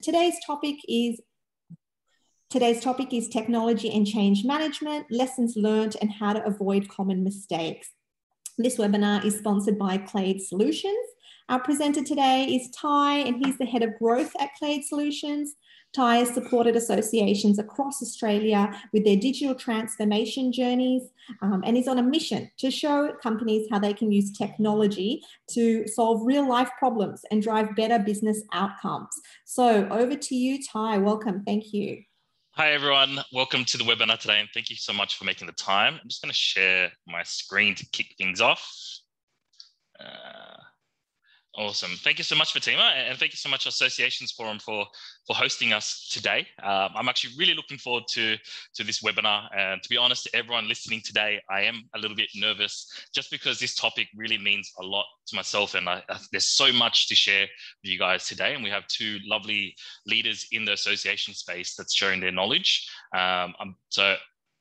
Today's topic is technology and change management, lessons learned and how to avoid common mistakes. This webinar is sponsored by Clade Solutions. Our presenter today is Ty, and he's the head of growth at Clade Solutions. Ty has supported associations across Australia with their digital transformation journeys, and is on a mission to show companies how they can use technology to solve real life problems and drive better business outcomes. So over to you, Ty. Welcome. Thank you. Hi, everyone. Welcome to the webinar today, and thank you so much for making the time. I'm just going to share my screen to kick things off. Awesome. Thank you so much, Fatima, and thank you so much, Associations Forum, for hosting us today. I'm actually really looking forward to this webinar. And to be honest, to everyone listening today, I am a little bit nervous just because this topic really means a lot to myself. And there's so much to share with you guys today. And we have two lovely leaders in the association space that's sharing their knowledge. So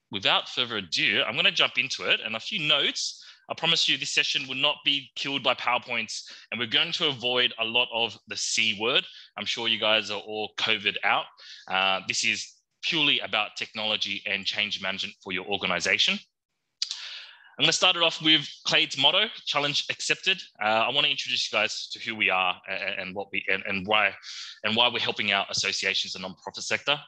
without further ado, I'm going to jump into it, and a few notes. I promise you this session will not be killed by PowerPoints, and we're going to avoid a lot of the C word. I'm sure you guys are all COVID out. This is purely about technology and change management for your organization. I'm going to start it off with Clade's motto, challenge accepted. I want to introduce you guys to who we are and what we and why we're helping out associations and nonprofit sector.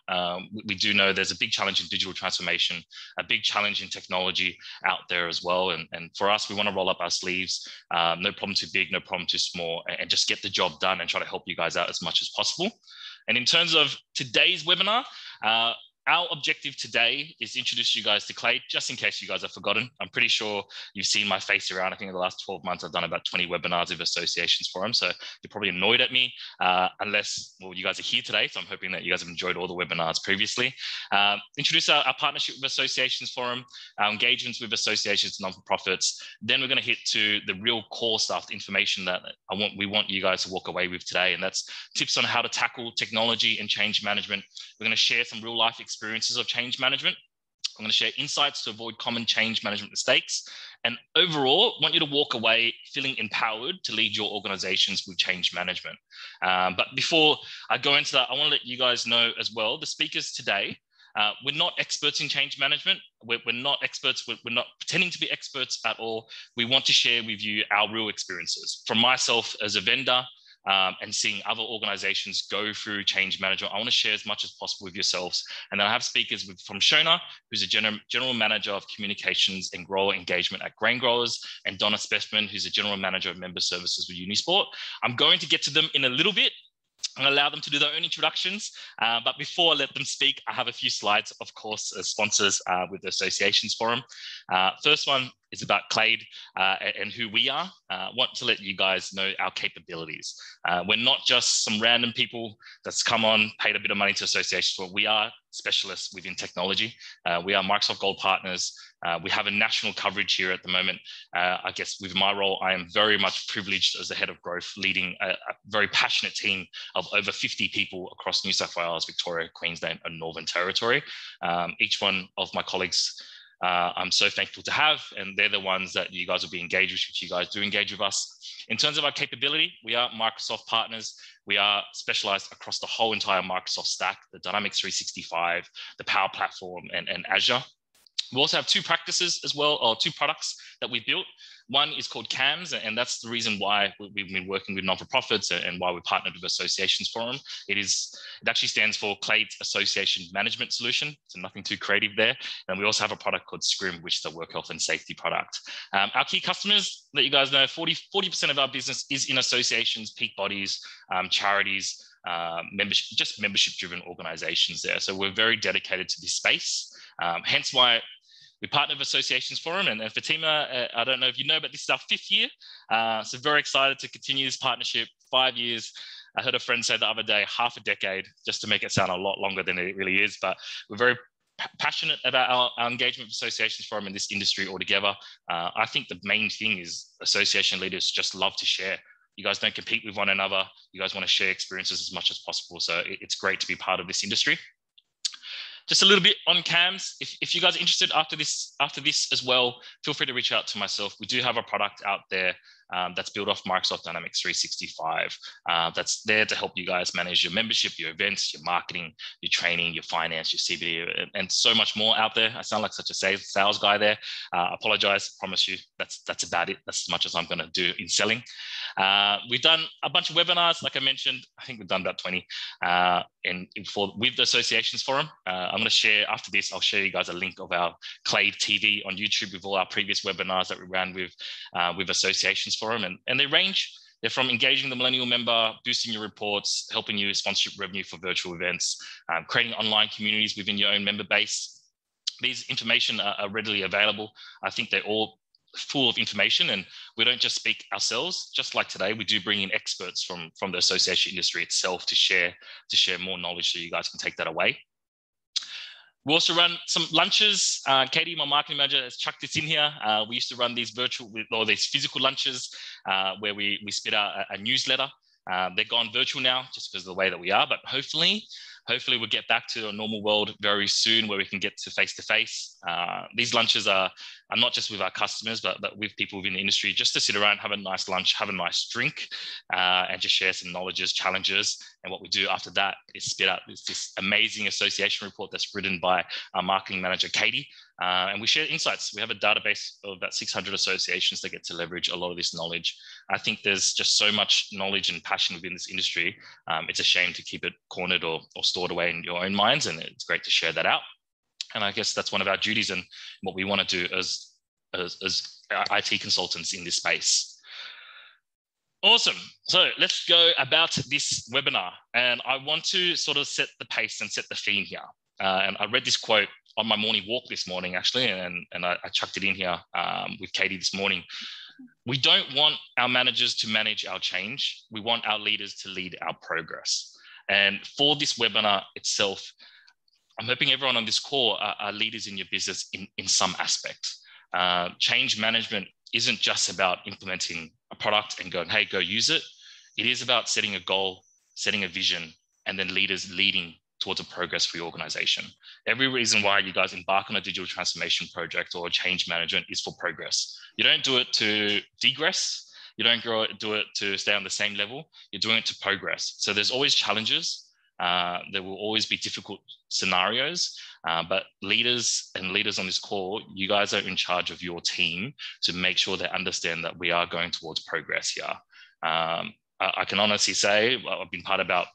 We do know there's a big challenge in digital transformation, a big challenge in technology out there as well. And for us, we want to roll up our sleeves. No problem too big, no problem too small, and just get the job done and try to help you guys out as much as possible. And in terms of today's webinar, our objective today is to introduce you guys to Clade, just in case you guys have forgotten. I'm pretty sure you've seen my face around. I think in the last 12 months, I've done about 20 webinars with Associations Forum. So you're probably annoyed at me unless, well, you guys are here today. So I'm hoping that you guys have enjoyed all the webinars previously. Introduce our partnership with Associations Forum, our engagements with associations and non-for-profits. Then we're going to hit to the real core stuff, the information that we want you guys to walk away with today. And that's tips on how to tackle technology and change management. We're going to share some real life experiences of change management. I'm going to share insights to avoid common change management mistakes. And overall, I want you to walk away feeling empowered to lead your organizations with change management. But before I go into that, I want to let you guys know as well, the speakers today, we're not experts in change management. We're not experts. We're not pretending to be experts at all. We want to share with you our real experiences. From myself as a vendor, and seeing other organizations go through change management. I want to share as much as possible with yourselves. And then I have speakers from Shona, who's a general manager of communications and grower engagement at Grain Growers, and Donna Spessman, who's a general manager of member services with Unisport. I'm going to get to them in a little bit and allow them to do their own introductions. But before I let them speak, I have a few slides, of course, as sponsors with the Associations Forum. First one is about Clade and who we are. I want to let you guys know our capabilities. We're not just some random people that's come on, paid a bit of money to associations. But we are specialists within technology. We are Microsoft Gold partners. We have a national coverage here at the moment. I guess with my role, I am very much privileged as the head of growth, leading a very passionate team of over 50 people across New South Wales, Victoria, Queensland, and Northern Territory. Each one of my colleagues I'm so thankful to have, and they're the ones that you guys will be engaged with if you guys do engage with us. In terms of our capability, we are Microsoft partners. We are specialized across the whole entire Microsoft stack, the Dynamics 365, the Power Platform, and Azure. We also have two practices as well, or two products that we built. One is called CAMS, and that's the reason why we've been working with non-for-profits and why we partnered with Associations Forum. It actually stands for Clade Association Management Solution, so nothing too creative there. And we also have a product called Scrim, which is a work health and safety product. Our key customers, let you guys know, 40% of our business is in associations, peak bodies, charities, membership-driven organizations there. So we're very dedicated to this space, hence why we partner with Associations Forum, and Fatima, I don't know if you know, but this is our 5th year. So very excited to continue this partnership, 5 years. I heard a friend say the other day, half a decade, just to make it sound a lot longer than it really is. But we're very passionate about our engagement with Associations Forum in this industry altogether. I think the main thing is association leaders just love to share. You guys don't compete with one another. You guys want to share experiences as much as possible. So it's great to be part of this industry. Just a little bit on CAMS. If you guys are interested after this as well, feel free to reach out to myself. We do have a product out there that's built off Microsoft Dynamics 365. That's there to help you guys manage your membership, your events, your marketing, your training, your finance, your CBD, and so much more out there. I sound like such a sales guy there. I apologize. I promise you that's about it. That's as much as I'm going to do in selling. We've done a bunch of webinars, like I mentioned. I think we've done about 20 with the Associations Forum. I'm going to share after this. I'll share you guys a link of our Clade TV on YouTube with all our previous webinars that we ran with Associations Forum, and they range. They're from engaging the millennial member, boosting your reports, helping you with sponsorship revenue for virtual events, creating online communities within your own member base. These information are readily available. I think they're all full of information, and we don't just speak ourselves. Just like today, we do bring in experts from the association industry itself to share more knowledge so you guys can take that away. We also run some lunches. Katie, my marketing manager, has chucked this in here. We used to run these these physical lunches where we spit out a newsletter. They're gone virtual now just because of the way that we are, but hopefully we'll get back to a normal world very soon where we can get to face-to-face. These lunches are not just with our customers, but with people within the industry, just to sit around, have a nice lunch, have a nice drink, and just share some knowledges, challenges. And what we do after that is spit out this amazing association report that's written by our marketing manager, Katie. And we share insights. We have a database of about 600 associations that get to leverage a lot of this knowledge. I think there's just so much knowledge and passion within this industry. It's a shame to keep it cornered or stored away in your own minds, and it's great to share that out. And I guess that's one of our duties and what we want to do as IT consultants in this space. Awesome. So let's go about this webinar. And I want to sort of set the pace and set the theme here. And I read this quote on my morning walk this morning, actually, and I chucked it in here with Katie this morning. We don't want our managers to manage our change. We want our leaders to lead our progress. And for this webinar itself, I'm hoping everyone on this call are leaders in your business in some aspect. Change management isn't just about implementing a product and going, hey, go use it. It is about setting a goal, setting a vision, and then leaders leading towards a progress for your organization. Every reason why you guys embark on a digital transformation project or change management is for progress. You don't do it to degress. You don't do it to stay on the same level. You're doing it to progress. So there's always challenges. There will always be difficult scenarios, but leaders on this call, you guys are in charge of your team to make sure they understand that we are going towards progress here. I can honestly say I've been part of about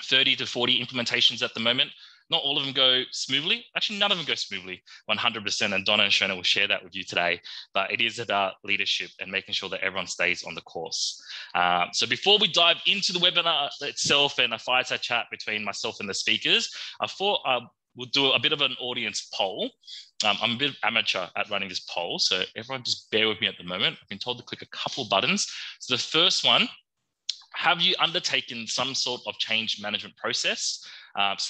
30 to 40 implementations at the moment. Not all of them go smoothly. Actually, none of them go smoothly, 100%. And Donna and Shona will share that with you today. But it is about leadership and making sure that everyone stays on the course. So before we dive into the webinar itself and a fireside chat between myself and the speakers, I thought we'll do a bit of an audience poll. I'm a bit amateur at running this poll, so everyone just bear with me at the moment. I've been told to click a couple of buttons. So the first one, have you undertaken some sort of change management process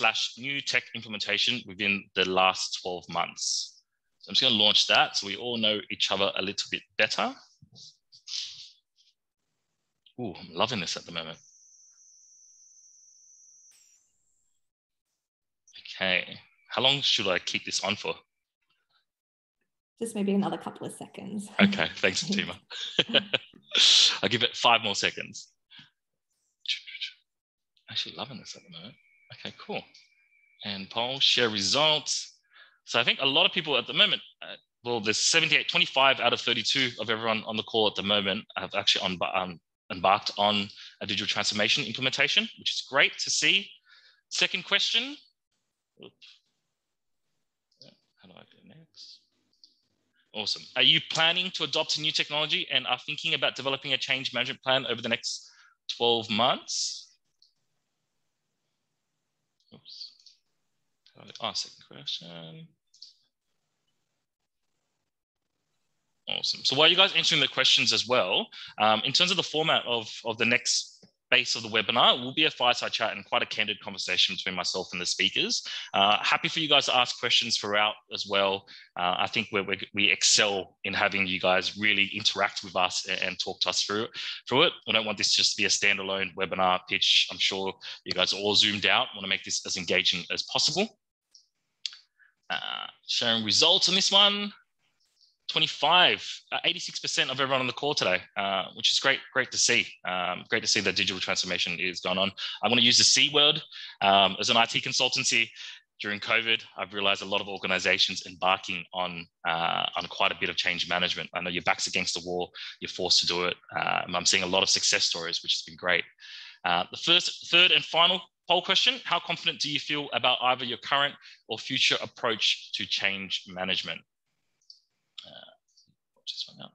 / new tech implementation within the last 12 months? So I'm just going to launch that so we all know each other a little bit better. Ooh, I'm loving this at the moment. Okay, how long should I keep this on for? Just maybe another couple of seconds. Okay, thanks, Fatima. I'll give it 5 more seconds. Actually loving this at the moment. Okay, cool. And poll, share results. So I think a lot of people at the moment, well, there's 25 out of 32 of everyone on the call at the moment have actually embarked on a digital transformation implementation, which is great to see. Second question. Oops. How do I do next? Awesome. Are you planning to adopt a new technology and are thinking about developing a change management plan over the next 12 months? Oops. Second question. Awesome. So while you guys answering the questions as well, in terms of the format of the next base of the webinar, will be a fireside chat and quite a candid conversation between myself and the speakers. Happy for you guys to ask questions throughout as well. I think we excel in having you guys really interact with us and talk to us through it. I don't want this just to be a standalone webinar pitch. I'm sure you guys are all zoomed out. I want to make this as engaging as possible. Sharing results on this one. 25, 86% of everyone on the call today, which is great to see. Great to see that digital transformation is going on. I want to use the C word. As an IT consultancy, during COVID, I've realized a lot of organizations embarking on quite a bit of change management. I know your back's against the wall, you're forced to do it. I'm seeing a lot of success stories, which has been great. The third and final poll question: how confident do you feel about either your current or future approach to change management? Just went out.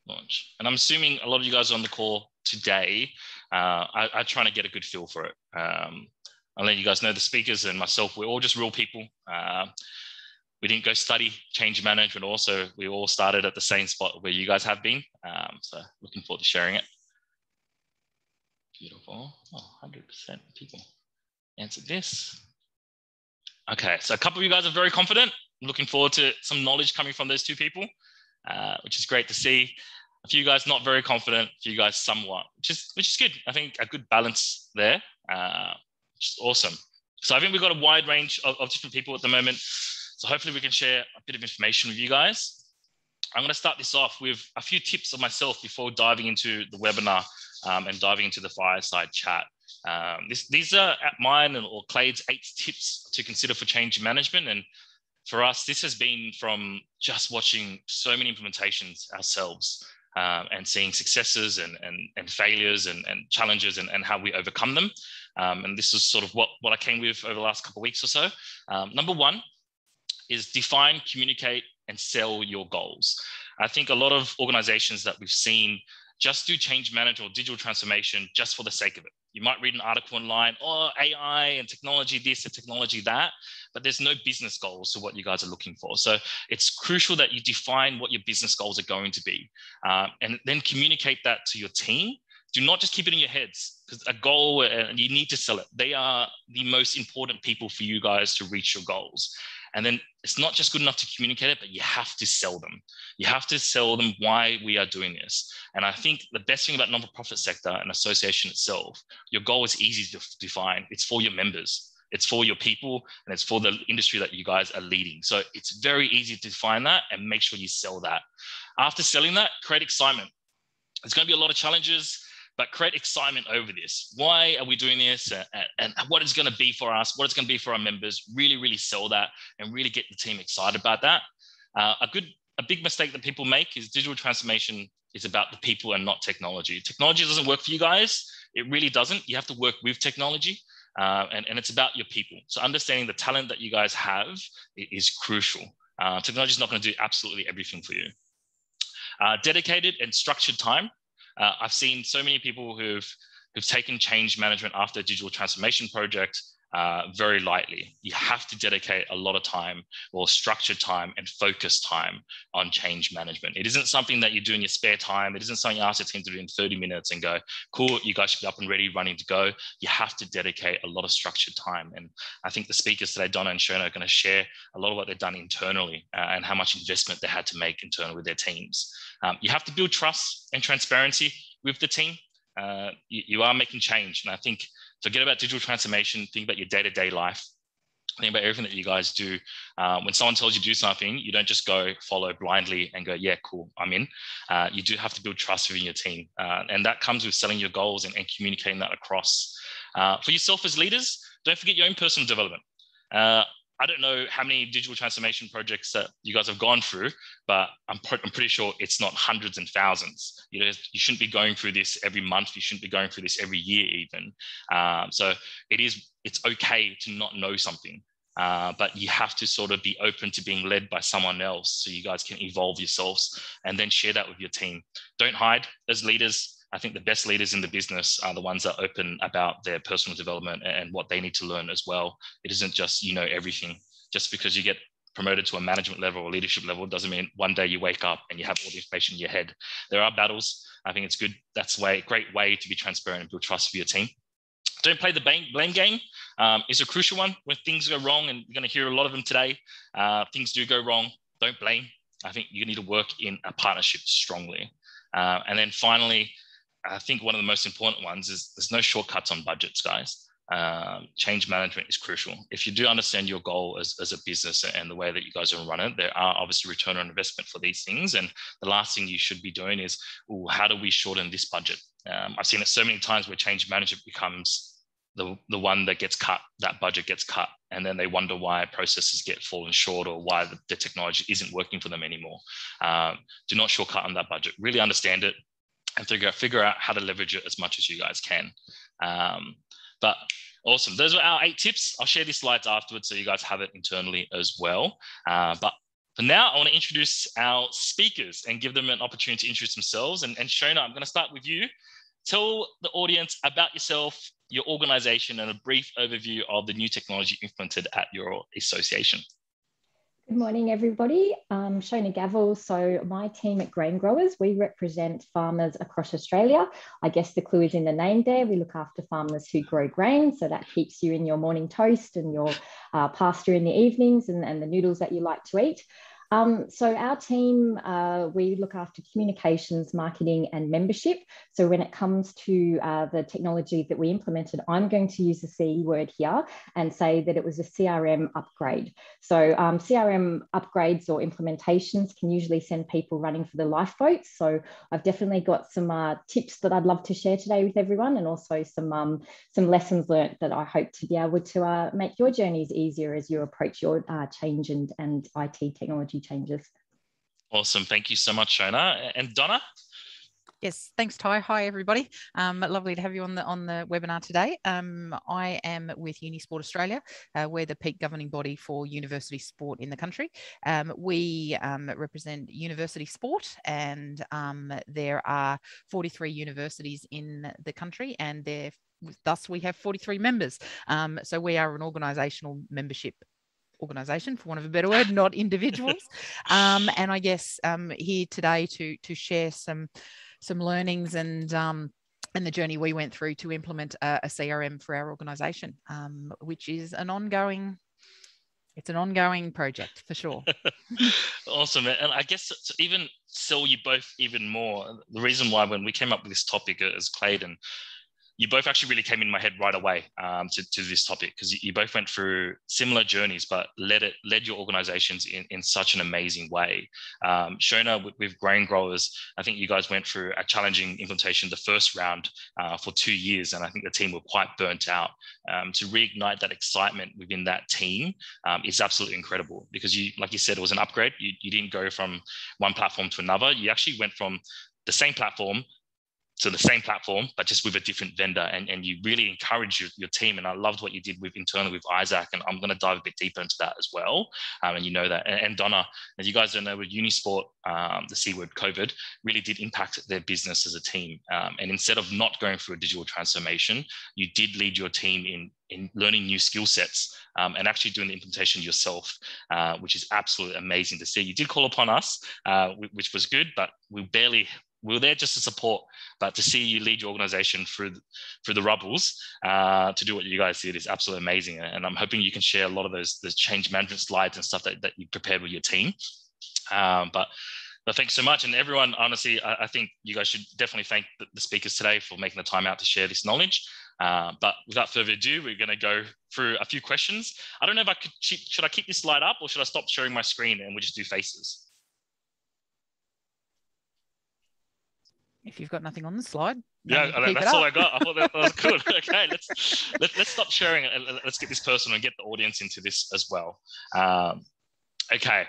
Launch. And I'm assuming a lot of you guys on the call today are trying to get a good feel for it. I'll let you guys know the speakers and myself, we're all just real people. We didn't go study change management also. We all started at the same spot where you guys have been. So looking forward to sharing it. Beautiful. Oh, 100% people answered this. Okay, so a couple of you guys are very confident. I'm looking forward to some knowledge coming from those two people, which is great to see. A few guys not very confident, a few guys somewhat, which is good. I think a good balance there, which is awesome. So I think we've got a wide range of different people at the moment. So hopefully we can share a bit of information with you guys. I'm going to start this off with a few tips of myself before diving into the webinar and diving into the fireside chat. These are mine or Clade's 8 tips to consider for change management. And for us, this has been from just watching so many implementations ourselves and seeing successes and failures and challenges and how we overcome them. And this is sort of what I came with over the last couple of weeks or so. Number 1 is define, communicate, and sell your goals. I think a lot of organizations that we've seen just do change management or digital transformation just for the sake of it. You might read an article online, oh, AI and technology this and technology that, but there's no business goals to what you guys are looking for. So it's crucial that you define what your business goals are going to be and then communicate that to your team. Do not just keep it in your heads, because a goal, and you need to sell it. They are the most important people for you guys to reach your goals. And then it's not just good enough to communicate it, but you have to sell them. You have to sell them why we are doing this. And I think the best thing about non-for-profit sector and association itself, your goal is easy to define. It's for your members. It's for your people, and it's for the industry that you guys are leading. So it's very easy to define that and make sure you sell that. After selling that, create excitement. There's going to be a lot of challenges, but create excitement over this. Why are we doing this? And what it's going to be for us, what it's going to be for our members. Really, really sell that and really get the team excited about that. A big mistake that people make is digital transformation is about the people and not technology. Technology doesn't work for you guys. It really doesn't. You have to work with technology. And it's about your people. So understanding the talent that you guys have is crucial. Technology is not going to do absolutely everything for you. Dedicated and structured time. I've seen so many people who've taken change management after a digital transformation project very lightly. You have to dedicate a lot of time, or structured time and focused time on change management. It isn't something that you do in your spare time. It isn't something you ask your team to do in 30 minutes and go, cool, you guys should be up and ready, running to go. You have to dedicate a lot of structured time. And I think the speakers today, Donna and Shona, are going to share a lot of what they've done internally and how much investment they had to make internally with their teams. You have to build trust and transparency with the team. You are making change. And I think, forget about digital transformation, think about your day-to-day life, think about everything that you guys do. When someone tells you to do something, you don't just go follow blindly and go, yeah, cool, I'm in. You do have to build trust within your team. And that comes with selling your goals and communicating that across. For yourself as leaders, don't forget your own personal development. I don't know how many digital transformation projects that you guys have gone through, but I'm pretty sure it's not hundreds and thousands. You shouldn't be going through this every month. You shouldn't be going through this every year even. So it's okay to not know something, but you have to sort of be open to being led by someone else so you guys can evolve yourselves and then share that with your team. Don't hide as leaders. I think the best leaders in the business are the ones that are open about their personal development and what they need to learn as well. It isn't just, everything. Just because you get promoted to a management level or leadership level doesn't mean one day you wake up and you have all the information in your head. There are battles. I think it's good. That's a great way to be transparent and build trust for your team. Don't play the blame game. It's a crucial one when things go wrong, and you're going to hear a lot of them today. Things do go wrong. Don't blame. I think you need to work in a partnership strongly. And then finally, I think one of the most important ones is there's no shortcuts on budgets, guys. change management is crucial. If you do understand your goal as a business and the way that you guys are run it, there are obviously return on investment for these things. And the last thing you should be doing is, how do we shorten this budget? I've seen it so many times where change management becomes the one that gets cut, that budget gets cut, and then they wonder why processes get fallen short or why the technology isn't working for them anymore. Do not shortcut on that budget. Really understand it and figure out how to leverage it as much as you guys can. But awesome. Those are our 8 tips. I'll share these slides afterwards so you guys have it internally as well. But for now, I want to introduce our speakers and give them an opportunity to introduce themselves. And Shona, I'm going to start with you. Tell the audience about yourself, your organization, and a brief overview of the new technology implemented at your association. Good morning, everybody. I'm Shona Gavel. So my team at Grain Growers, we represent farmers across Australia. I guess the clue is in the name there. We look after farmers who grow grain. So that keeps you in your morning toast and your pasta in the evenings and the noodles that you like to eat. So our team, we look after communications, marketing and membership. So when it comes to the technology that we implemented, I'm going to use the C word here and say that it was a CRM upgrade. So CRM upgrades or implementations can usually send people running for the lifeboats. So I've definitely got some tips that I'd love to share today with everyone, and also some lessons learned that I hope to be able to make your journeys easier as you approach your change and IT technology changes. Awesome. Thank you so much, Shona. And Donna? Yes, thanks, Ty. Hi, everybody. Lovely to have you on the webinar today. I am with Unisport Australia. We're the peak governing body for university sport in the country. We represent university sport, and there are 43 universities in the country, and thus we have 43 members. So we are an organisational membership organisation, for want of a better word, not individuals. And I guess here today to share some learnings and the journey we went through to implement a CRM for our organisation, which is an ongoing project for sure. Awesome. And I guess to even sell you both even more, the reason why when we came up with this topic as Clayton, you both actually really came in my head right away to this topic, because you both went through similar journeys, but led your organizations in such an amazing way. Shona, with Grain Growers, I think you guys went through a challenging implementation the first round for 2 years, and I think the team were quite burnt out. To reignite that excitement within that team is absolutely incredible, because like you said, it was an upgrade. You didn't go from one platform to another. You actually went from the same platform to the same platform, but just with a different vendor. And you really encourage your team. And I loved what you did internally with Isaac. And I'm going to dive a bit deeper into that as well. And you know that. And Donna, as you guys don't know, with Unisport, the C word COVID really did impact their business as a team. And instead of not going through a digital transformation, you did lead your team in learning new skill sets and actually doing the implementation yourself, which is absolutely amazing to see. You did call upon us, which was good, but we were there just to support, but to see you lead your organization through the rubbles to do what you guys did is absolutely amazing. And I'm hoping you can share a lot of those change management slides and stuff that you prepared with your team. But thanks so much. And everyone, honestly, I think you guys should definitely thank the speakers today for making the time out to share this knowledge. But without further ado, we're going to go through a few questions. I don't know if should I keep this slide up or should I stop sharing my screen and we just do faces? If you've got nothing on the slide, yeah, that's all I got. I thought that was good. Okay, let's stop sharing and let's get this person and get the audience into this as well. Okay,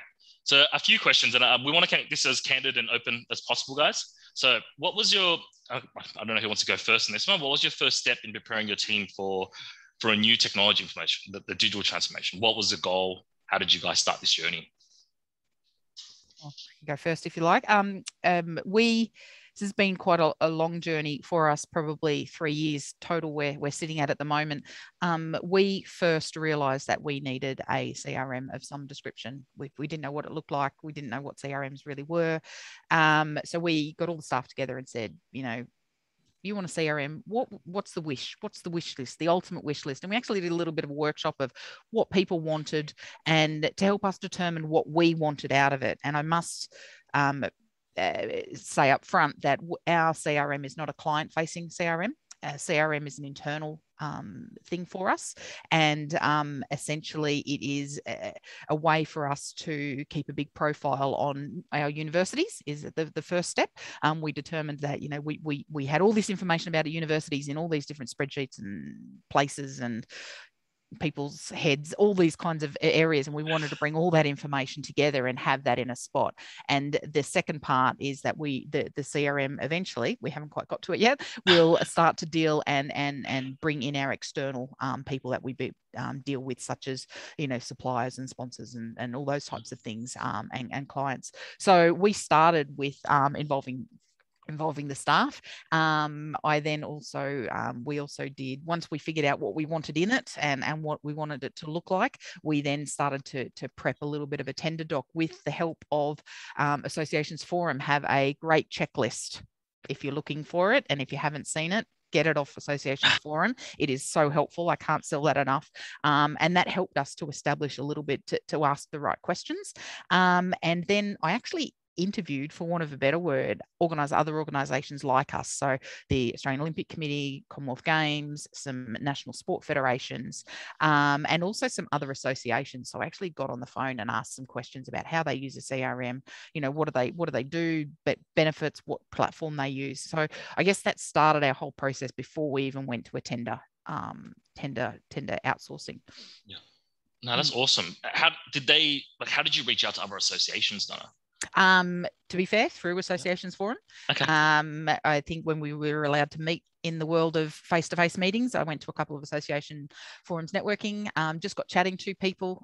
so a few questions, and we want to keep this as candid and open as possible, guys. So, what was your? I don't know who wants to go first in this one. What was your first step in preparing your team for a new technology information, the digital transformation? What was the goal? How did you guys start this journey? Well, I can go first if you like. This has been quite a long journey for us, probably 3 years total where we're sitting at the moment. We first realised that we needed a CRM of some description. We didn't know what it looked like. We didn't know what CRMs really were. So we got all the staff together and said, you want a CRM, what's the wish? What's the wish list, the ultimate wish list? And we actually did a little bit of a workshop of what people wanted and to help us determine what we wanted out of it. And I must say up front that our CRM is not a client-facing CRM. CRM is an internal thing for us. And essentially it is a way for us to keep a big profile on our universities is the first step. We determined that, you know, we had all this information about our universities in all these different spreadsheets and places and people's heads, all these kinds of areas, and we wanted to bring all that information together and have that in a spot. And the second part is that the CRM eventually, we haven't quite got to it yet, will start to deal and bring in our external people that we deal with, such as, you know, suppliers and sponsors and all those types of things, and clients. So we started with involving the staff. I then also, we also did, once we figured out what we wanted in it and what we wanted it to look like, we then started to prep a little bit of a tender doc with the help of Associations Forum. Have a great checklist if you're looking for it, and if you haven't seen it, get it off Associations Forum. It is so helpful. I can't sell that enough. And that helped us to establish a little bit to ask the right questions. And then I actually interviewed, for want of a better word, other organisations like us. So the Australian Olympic Committee, Commonwealth Games, some national sport federations, and also some other associations. So I actually got on the phone and asked some questions about how they use a CRM, you know, what do they do, but benefits, what platform they use. So I guess that started our whole process before we even went to a tender outsourcing. Yeah. No, that's awesome. How did you reach out to other associations, Donna? To be fair, through Associations Forum. Okay. I think when we were allowed to meet in the world of face-to-face meetings, I went to a couple of Association Forums networking, just got chatting to people,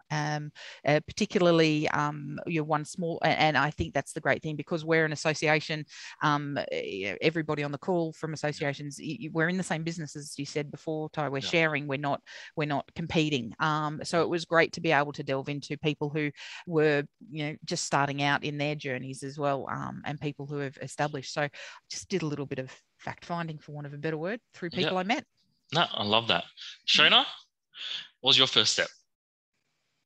particularly one small, and I think that's the great thing, because we're an association, everybody on the call from associations, we're in the same business as you said before, Ty, we're sharing, we're not competing. So it was great to be able to delve into people who were, you know, just starting out in their journeys as well, and people who have established. So I just did a little bit of fact finding, for want of a better word, through people I met. No, I love that. Shona, what was your first step?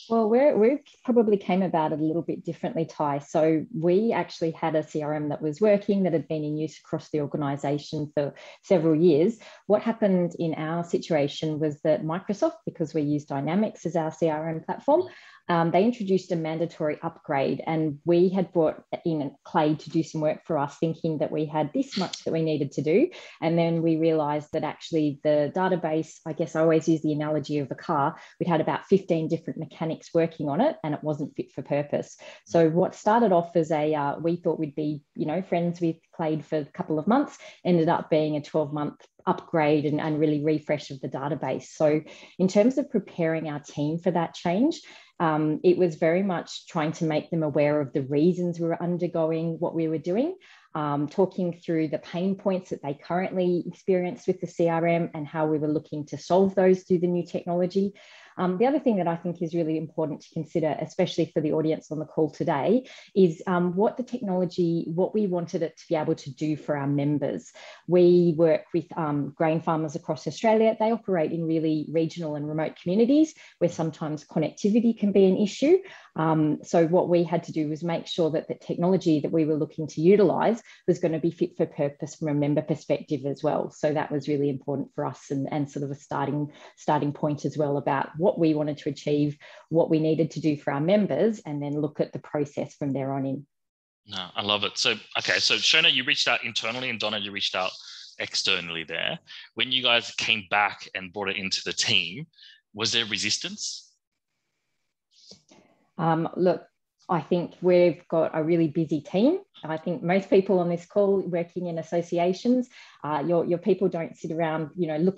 Well, we probably came about it a little bit differently, Ty. So we actually had a CRM that was working, that had been in use across the organisation for several years. What happened in our situation was that Microsoft, because we use Dynamics as our CRM platform, they introduced a mandatory upgrade, and we had brought in Clade to do some work for us, thinking that we had this much that we needed to do. And then we realised that actually the database, I guess I always use the analogy of a car, we'd had about 15 different mechanics working on it, and it wasn't fit for purpose. So what started off as we thought we'd be, you know, friends with Clade for a couple of months, ended up being a 12-month upgrade and really refresh of the database. So in terms of preparing our team for that change, it was very much trying to make them aware of the reasons we were undergoing what we were doing, talking through the pain points that they currently experience with the CRM and how we were looking to solve those through the new technology. The other thing that I think is really important to consider, especially for the audience on the call today, is what we wanted it to be able to do for our members. We work with grain farmers across Australia. They operate in really regional and remote communities where sometimes connectivity can be an issue. So what we had to do was make sure that the technology that we were looking to utilise was going to be fit for purpose from a member perspective as well. So that was really important for us, and sort of a starting point as well about what we wanted to achieve, what we needed to do for our members, and then look at the process from there on in. No, I love it. So, okay, so Shona, you reached out internally, and Donna, you reached out externally there. When you guys came back and brought it into the team, was there resistance? Look, I think we've got a really busy team. I think most people on this call working in associations, your people don't sit around, you know,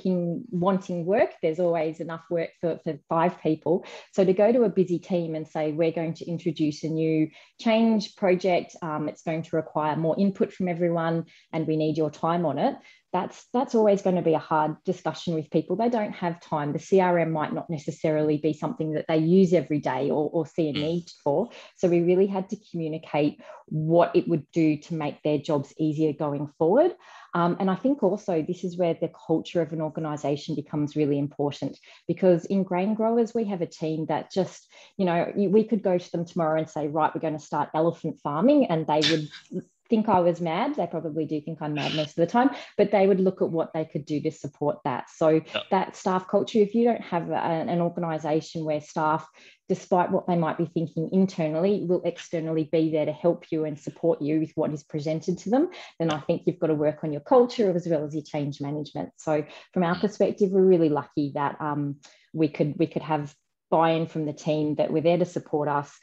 wanting work. There's always enough work for 5 people. So to go to a busy team and say, we're going to introduce a new change project, it's going to require more input from everyone, and we need your time on it. That's always going to be a hard discussion with people. They don't have time. The CRM might not necessarily be something that they use every day or see a need for. So we really had to communicate what it would do to make their jobs easier going forward. And I think also this is where the culture of an organisation becomes really important, because in Grain Growers, we have a team that just, you know, we could go to them tomorrow and say, right, we're going to start elephant farming, and they would think I was mad. They probably do think I'm mad most of the time, but they would look at what they could do to support that. So that staff culture, if you don't have an organisation where staff, despite what they might be thinking internally, will externally be there to help you and support you with what is presented to them, then I think you've got to work on your culture as well as your change management. So from our perspective, we're really lucky that we could have buy-in from the team, that we're there to support us.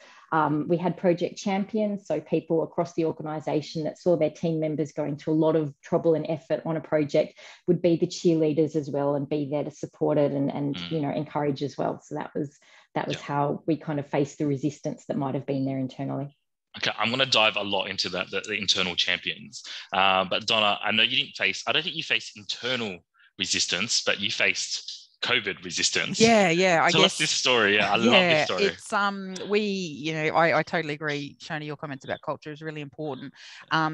We had project champions, so people across the organisation that saw their team members going to a lot of trouble and effort on a project would be the cheerleaders as well and be there to support it and you know, encourage as well. So that was how we kind of faced the resistance that might have been there internally. Okay, I'm going to dive a lot into that, the internal champions. But Donna, I know you didn't face, I don't think you faced internal resistance, but you faced COVID resistance. Yeah. Tell us this story. I love this story. It's I totally agree, Shona. Your comments about culture is really important.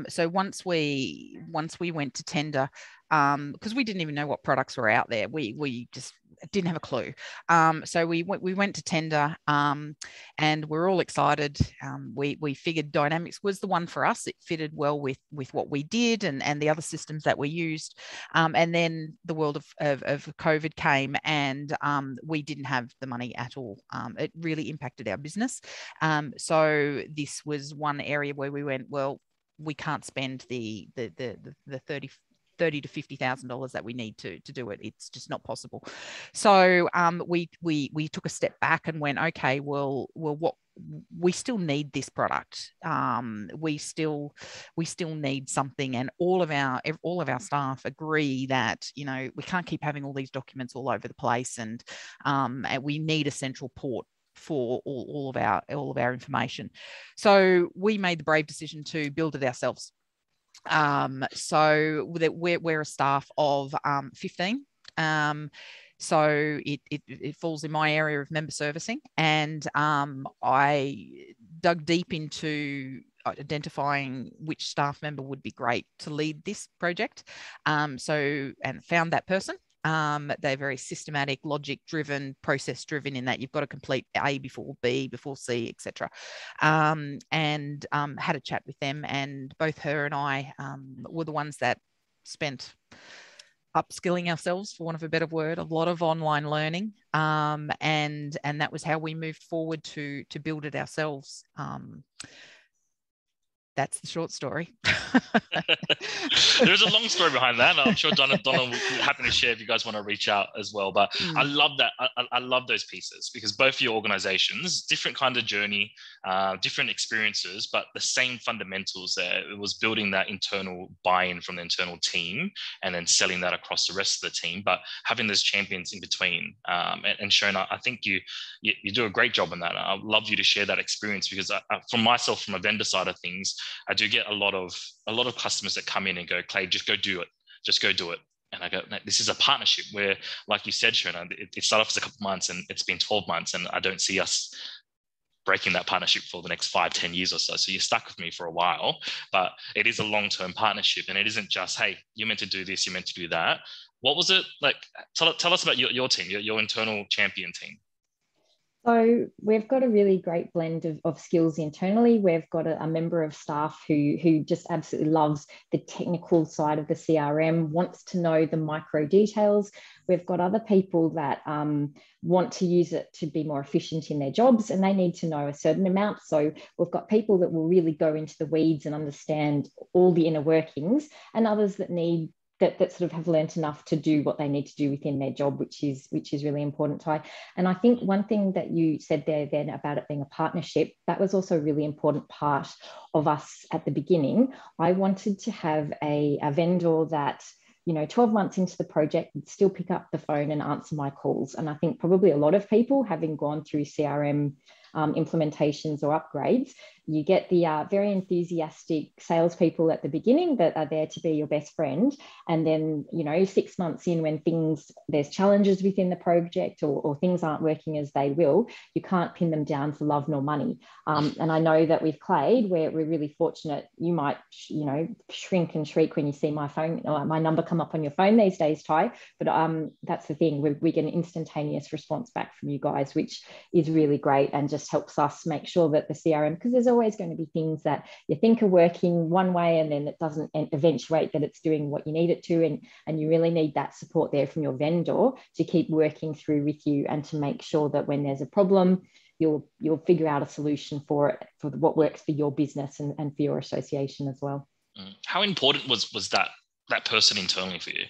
So once we went to tender, because we didn't even know what products were out there, we just didn't have a clue. So we went to tender, and we're all excited. We figured Dynamics was the one for us. It fitted well with what we did and the other systems that we used. And then the world of COVID came, and we didn't have the money at all. It really impacted our business. So this was one area where we went, well, we can't spend the $30,000 to $50,000 that we need to do it. It's just not possible. So we took a step back and went, okay, well, what we still need this product. We still need something, and all of our staff agree that, you know, we can't keep having all these documents all over the place, and we need a central port for all of our information. So we made the brave decision to build it ourselves. So that we're a staff of 15. So it falls in my area of member servicing, and I dug deep into identifying which staff member would be great to lead this project. And found that person. They're very systematic, logic driven, process driven, in that you've got to complete A before B, before C, etc. And had a chat with them, and both her and I were the ones that spent upskilling ourselves, for want of a better word, a lot of online learning, and that was how we moved forward to build it ourselves. That's the short story. There's a long story behind that. I'm sure Donna will be happy to share if you guys want to reach out as well. But I love that. I love those pieces, because both your organizations, different kind of journey, different experiences, but the same fundamentals there. It was building that internal buy-in from the internal team, and then selling that across the rest of the team, but having those champions in between. And Shona, I think you do a great job on that. I'd love you to share that experience, because from myself, from a vendor side of things, I do get a lot of customers that come in and go, Clay, just go do it. Just go do it. And I go, no, this is a partnership where, like you said, Shona, it started off as a couple of months, and it's been 12 months, and I don't see us breaking that partnership for the next 5-10 years or so. So you're stuck with me for a while, but it is a long-term partnership, and it isn't just, hey, you're meant to do this, you're meant to do that. What was it like? Tell us about your team, your internal champion team. So we've got a really great blend of skills internally. We've got a member of staff who just absolutely loves the technical side of the CRM, wants to know the micro details. We've got other people that want to use it to be more efficient in their jobs, and they need to know a certain amount. So we've got people that will really go into the weeds and understand all the inner workings, and others that need that sort of have learnt enough to do what they need to do within their job, which is really important, Ty. And I think one thing that you said there then about it being a partnership, that was also a really important part of us at the beginning. I wanted to have a vendor that, you know, 12 months into the project would still pick up the phone and answer my calls. And I think probably a lot of people, having gone through CRM implementations or upgrades, you get the very enthusiastic salespeople at the beginning that are there to be your best friend. And then, you know, 6 months in, when there's challenges within the project or things aren't working as they will, you can't pin them down for love nor money. And I know that with Clade, we're really fortunate. You might, you know, shrink and shriek when you see my phone or my number come up on your phone these days, Ty. But that's the thing. We get an instantaneous response back from you guys, which is really great, and just just helps us make sure that the CRM, because there's always going to be things that you think are working one way and then it doesn't eventuate that it's doing what you need it to, and you really need that support there from your vendor to keep working through with you and to make sure that when there's a problem, you'll figure out a solution for it, for what works for your business and for your association as well. How important was that person internally for you?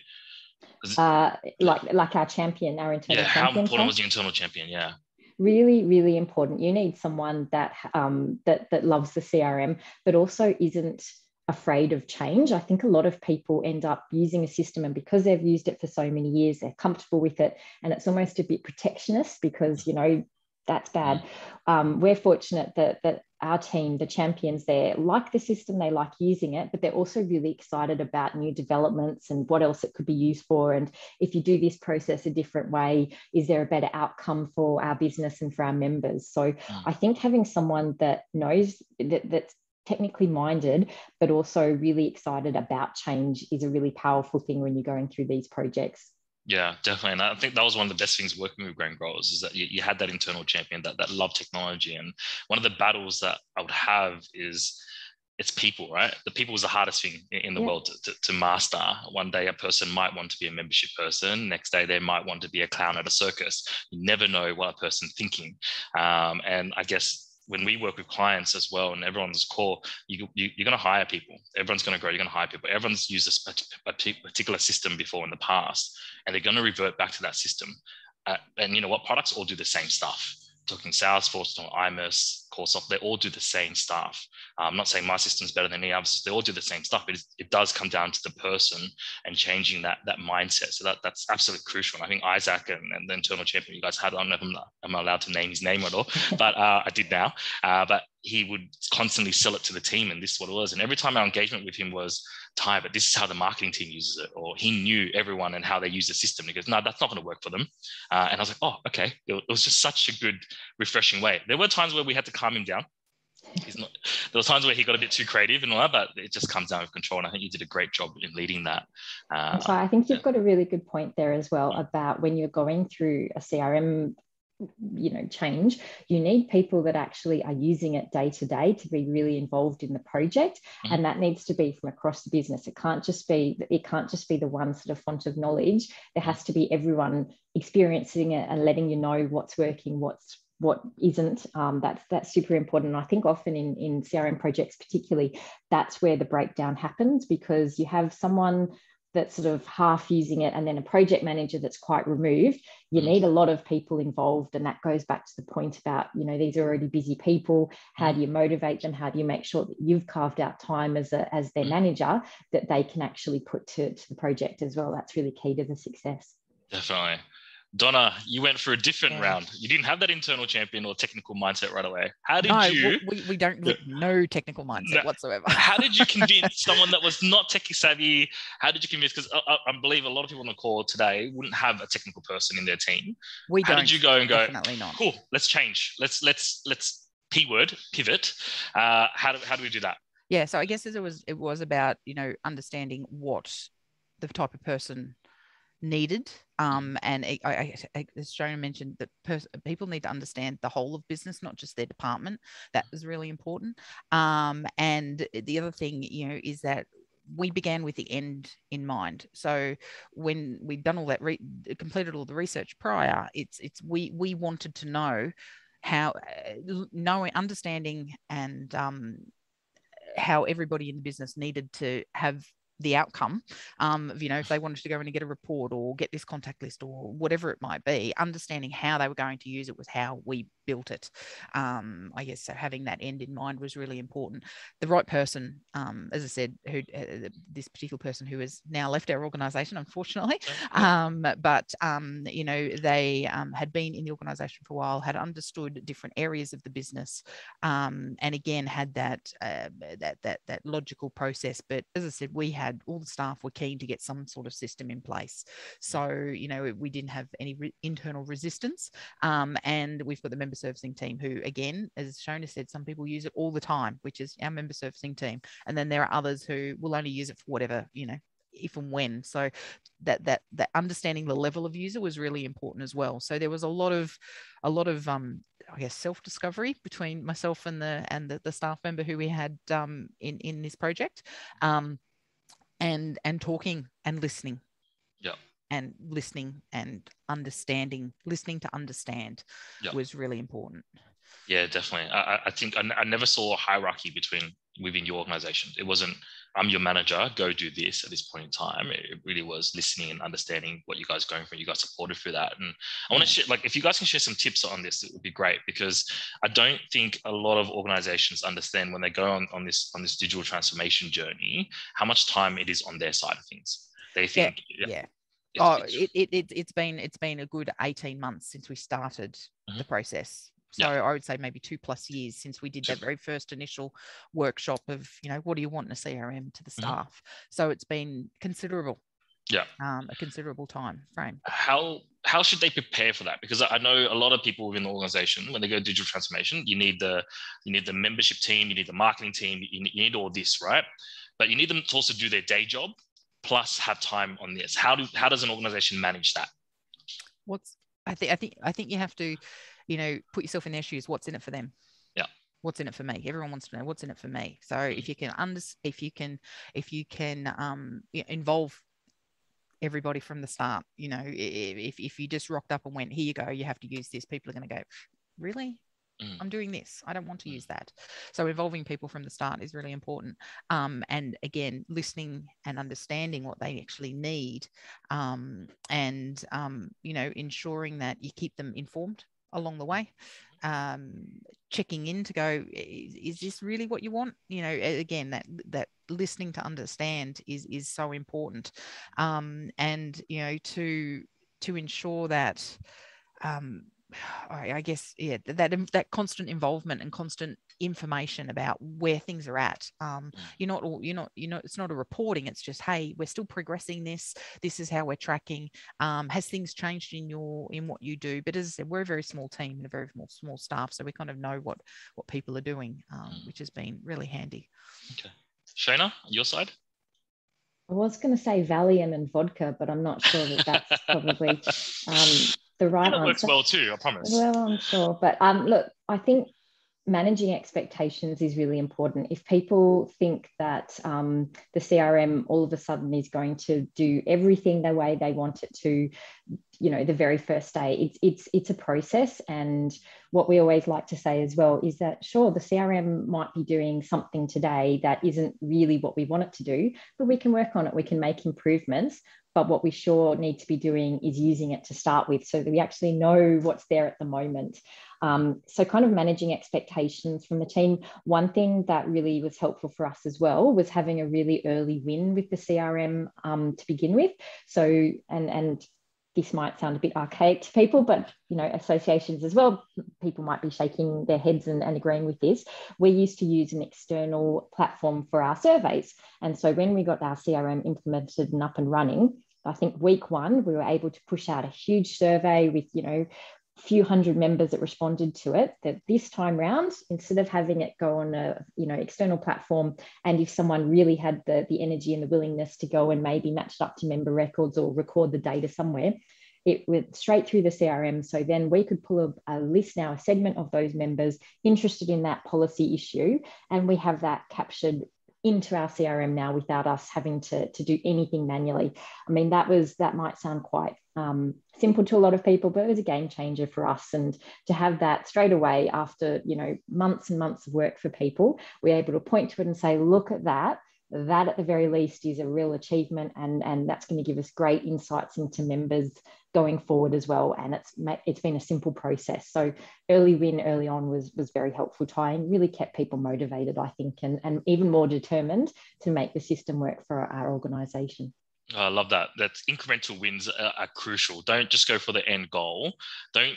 Like our champion, our internal champion. How important was your internal champion? Yeah. Really, really important. You need someone that that loves the CRM, but also isn't afraid of change. I think a lot of people end up using a system, and because they've used it for so many years, they're comfortable with it, and it's almost a bit protectionist because, you know, that's bad. We're fortunate that our team, the champions there, like the system, they like using it, but they're also really excited about new developments and what else it could be used for. And if you do this process a different way, is there a better outcome for our business and for our members? So I think having someone that knows that's technically minded, but also really excited about change is a really powerful thing when you're going through these projects. Yeah, definitely. And I think that was one of the best things working with Grain Growers, is that you had that internal champion that loved technology. And one of the battles that I would have is it's people, right? The people is the hardest thing in the world to master. One day a person might want to be a membership person. Next day they might want to be a clown at a circus. You never know what a person's thinking. And I guess when we work with clients as well, and everyone's core, you're going to hire people. Everyone's going to grow. You're going to hire people. Everyone's used a particular system before in the past, and they're going to revert back to that system. And you know what? Products all do the same stuff. Talking Salesforce, talking IMS, CoreSoft, they all do the same stuff. I'm not saying my system's better than any others. They all do the same stuff, but it does come down to the person and changing that mindset. So that's absolutely crucial. And I think Isaac and the internal champion you guys had, I don't know if I'm allowed to name his name at all, but I did now. But he would constantly sell it to the team, and this is what it was. And every time our engagement with him was, Ty, but this is how the marketing team uses it, or he knew everyone and how they use the system. He goes, no, that's not going to work for them. And I was like, oh, okay. It was just such a good, refreshing way. There were times where we had to calm him down. There were times where he got a bit too creative and all that, but it just comes down with control. And I think you did a great job in leading that. So I think you've got a really good point there as well about when you're going through a CRM change, you need people that actually are using it day to day to be really involved in the project. And that needs to be from across the business. It can't just be the one sort of font of knowledge. There has to be everyone experiencing it and letting you know what's working, what isn't. That's super important. And I think often in CRM projects particularly, that's where the breakdown happens, because you have someone that's sort of half using it and then a project manager that's quite removed. You need a lot of people involved, and that goes back to the point about, these are already busy people. How do you motivate them? How do you make sure that you've carved out time as their manager that they can actually put to the project as well? That's really key to the success. Definitely. Donna, you went for a different round. You didn't have that internal champion or technical mindset right away. How did you? We don't with no technical mindset whatsoever. How did you convince someone that was not techie savvy? How did you convince? Because I believe a lot of people on the call today wouldn't have a technical person in their team. How did you go and go? Definitely not. Cool. Let's change. Let's pivot. How do we do that? Yeah. So I guess it was about understanding what the type of person needed. And as Shona mentioned, that people need to understand the whole of business, not just their department. That was really important. And the other thing, is that we began with the end in mind. So when we'd done all that, completed all the research prior, we wanted to know how, understanding and how everybody in the business needed to have the outcome if they wanted to go in and get a report or get this contact list or whatever it might be. Understanding how they were going to use it was how we built it. I guess so having that end in mind was really important. The right person, as I said, who this particular person who has now left our organization, unfortunately, but they had been in the organization for a while, had understood different areas of the business, and again had that logical process. But as I said, we had all the staff were keen to get some sort of system in place, so we didn't have any internal resistance, and we've got the member servicing team who, again, as Shona said, some people use it all the time, which is our member servicing team, and then there are others who will only use it for whatever if and when. So that understanding the level of user was really important as well. So there was a lot of I guess, self-discovery between myself and the staff member who we had in this project, and talking and listening. Yeah. And listening and understanding, listening to understand was really important. Yeah, definitely. I think I never saw a hierarchy within your organization. It wasn't, I'm your manager, go do this at this point in time. It really was listening and understanding what you guys are going through. You guys supported through that. And I want to share, like, if you guys can share some tips on this, it would be great, because I don't think a lot of organizations understand when they go on this digital transformation journey, how much time it is on their side of things. They think, it's been a good 18 months since we started the process. So I would say maybe 2+ years since we did that very first initial workshop of, what do you want in a CRM to the staff? So it's been considerable. Yeah. A considerable time frame. How should they prepare for that? Because I know a lot of people within the organization, when they go digital transformation, you need the membership team, you need the marketing team, you need all this, right? But you need them to also do their day job plus have time on this. How does an organization manage that? I think you have to, put yourself in their shoes. What's in it for them? Yeah. What's in it for me? Everyone wants to know what's in it for me. So if you can involve everybody from the start, if you just rocked up and went, here you go, you have to use this, people are going to go, really? I'm doing this. I don't want to use that. So involving people from the start is really important. And again, listening and understanding what they actually need, and ensuring that you keep them informed along the way. Checking in to go, is this really what you want? Again, that listening to understand is so important. And to ensure that I guess, that constant involvement and constant information about where things are at. It's not a reporting. It's just, hey, we're still progressing this. This is how we're tracking. Has things changed in what you do? But as I said, we're a very small team and a very small staff, so we kind of know what people are doing, which has been really handy. Okay, Shona, your side. I was going to say Valium and vodka, but I'm not sure that that's probably the right answer. Works well too, I promise. Well, I'm sure. But look, I think managing expectations is really important. If people think that the CRM all of a sudden is going to do everything the way they want it to, the very first day, it's a process. And what we always like to say as well is that, sure, the CRM might be doing something today that isn't really what we want it to do, but we can work on it. We can make improvements. But what we sure need to be doing is using it to start with, so that we actually know what's there at the moment. So kind of managing expectations from the team. One thing that really was helpful for us as well was having a really early win with the CRM to begin with. So, and this might sound a bit archaic to people, but associations as well, people might be shaking their heads and agreeing with this. We used to use an external platform for our surveys. And so when we got our CRM implemented and up and running, I think week 1, we were able to push out a huge survey with, few hundred members that responded to it. That this time round, instead of having it go on a external platform, and if someone really had the energy and the willingness to go and maybe match it up to member records or record the data somewhere, it went straight through the CRM. So then we could pull a list now, a segment of those members interested in that policy issue, and we have that captured into our CRM now without us having to do anything manually. I mean, that might sound quite simple to a lot of people, but it was a game changer for us. And to have that straight away after, months and months of work for people, we're able to point to it and say, look at that. That at the very least is a real achievement, and that's going to give us great insights into members going forward as well. And it's been a simple process. So early win early on was very helpful, Ty, and really kept people motivated, I think, and even more determined to make the system work for our organisation. I love that. That's incremental wins are crucial. Don't just go for the end goal. I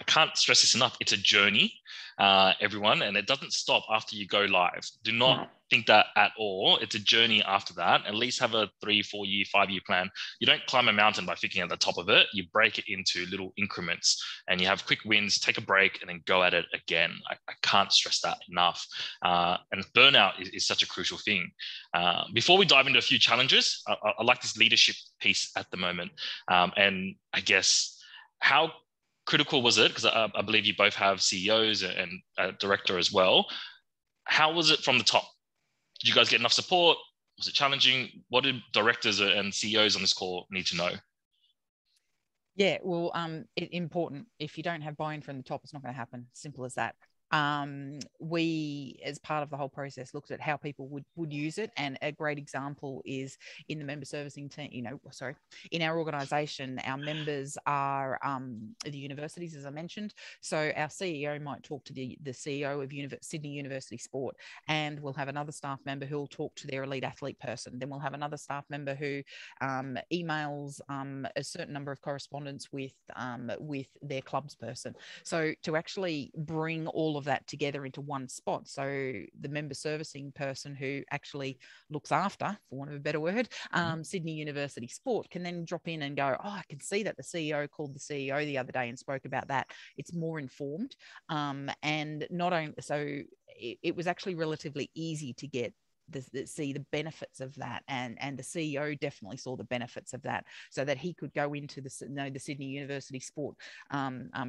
can't stress this enough. It's a journey, everyone, and it doesn't stop after you go live. Do not think that at all. It's a journey after that. At least have a 3, 4 year, 5 year plan. You don't climb a mountain by thinking at the top of it. You break it into little increments, and you have quick wins, take a break, and then go at it again. I can't stress that enough. And burnout is such a crucial thing. Before we dive into a few challenges, I like this leadership piece at the moment. And I guess, how critical was it? Because I believe you both have CEOs and a director as well. How was it from the top? Did you guys get enough support? Was it challenging? What did directors and CEOs on this call need to know? Yeah, well, important. If you don't have buy-in from the top, it's not going to happen. Simple as that. We, as part of the whole process, looked at how people would use it, and a great example is in the member servicing team. In our organisation, our members are the universities, as I mentioned. So our CEO might talk to the CEO of Sydney University Sport, and we'll have another staff member who will talk to their elite athlete person. Then we'll have another staff member who emails a certain number of correspondence with their club's person. So to actually bring all of that together into one spot, so the member servicing person who actually looks after, for want of a better word, Sydney University Sport can then drop in and go, oh, I can see that the CEO called the CEO the other day and spoke about that. It's more informed, and not only so, it was actually relatively easy to get see the benefits of that, and the CEO definitely saw the benefits of that, so that he could go into the Sydney University Sport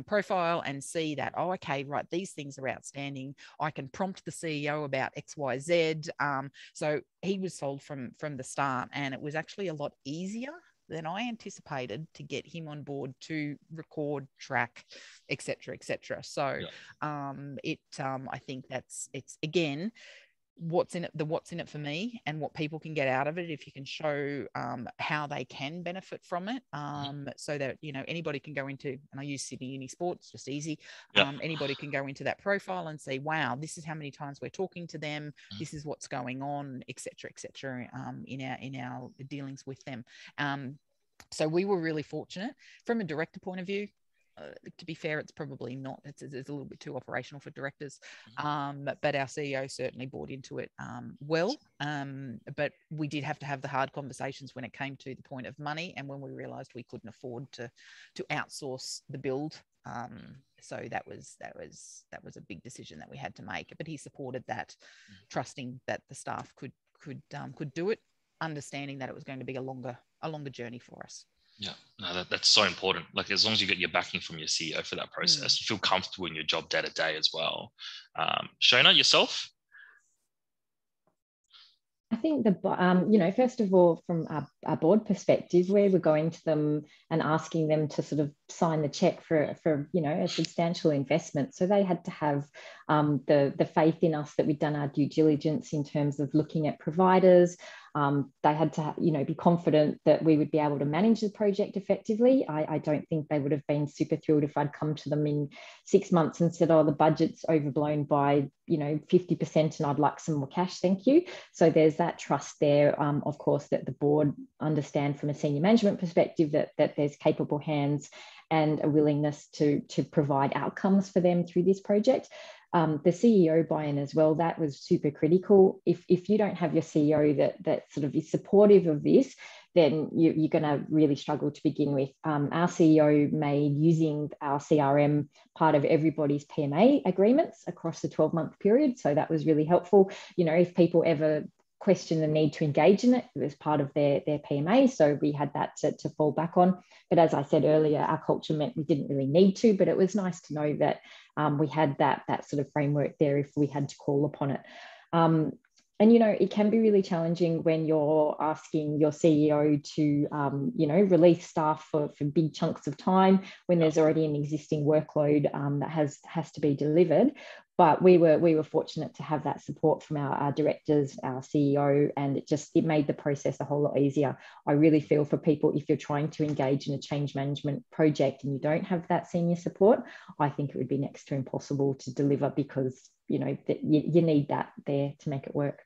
profile and see that, oh, okay, right, these things are outstanding. I can prompt the CEO about XYZ. So he was sold from the start, and it was actually a lot easier than I anticipated to get him on board to record, track, etc., etc. So I think it's again, what's in it for me, and what people can get out of it if you can show how they can benefit from it, so that anybody can go into, and I use Sydney Uni Sports, just easy. Anybody can go into that profile and see, wow, this is how many times we're talking to them, this is what's going on, etc., etc., in our dealings with them. So we were really fortunate from a director point of view. To be fair, it's probably not. It's a little bit too operational for directors, but our CEO certainly bought into it well. But we did have to have the hard conversations when it came to the point of money, and when we realised we couldn't afford to outsource the build. So that was a big decision that we had to make. But he supported that, trusting that the staff could do it, understanding that it was going to be a longer journey for us. Yeah, no, that's so important. Like, as long as you get your backing from your CEO for that process, you feel comfortable in your job day to day as well. Shona, yourself? I think first of all, from our board perspective, we were going to them and asking them to sort of sign the check for a substantial investment. So they had to have the faith in us that we'd done our due diligence in terms of looking at providers. They had to, be confident that we would be able to manage the project effectively. I don't think they would have been super thrilled if I'd come to them in 6 months and said, oh, the budget's overblown by, 50% and I'd like some more cash, thank you. So there's that trust there, of course, that the board understand from a senior management perspective that there's capable hands and a willingness to provide outcomes for them through this project. The CEO buy-in as well, that was super critical. If you don't have your CEO that sort of is supportive of this, then you're going to really struggle to begin with. Our CEO made using our CRM part of everybody's PMA agreements across the 12-month period. So that was really helpful. If people ever question the need to engage in it, it was part of their PMA. So we had that to fall back on. But as I said earlier, our culture meant we didn't really need to, but it was nice to know that we had that sort of framework there if we had to call upon it. And, it can be really challenging when you're asking your CEO to, release staff for big chunks of time when there's already an existing workload that has to be delivered. But we were fortunate to have that support from our directors, our CEO, and it made the process a whole lot easier. I really feel for people, if you're trying to engage in a change management project and you don't have that senior support, I think it would be next to impossible to deliver, because, you need that there to make it work.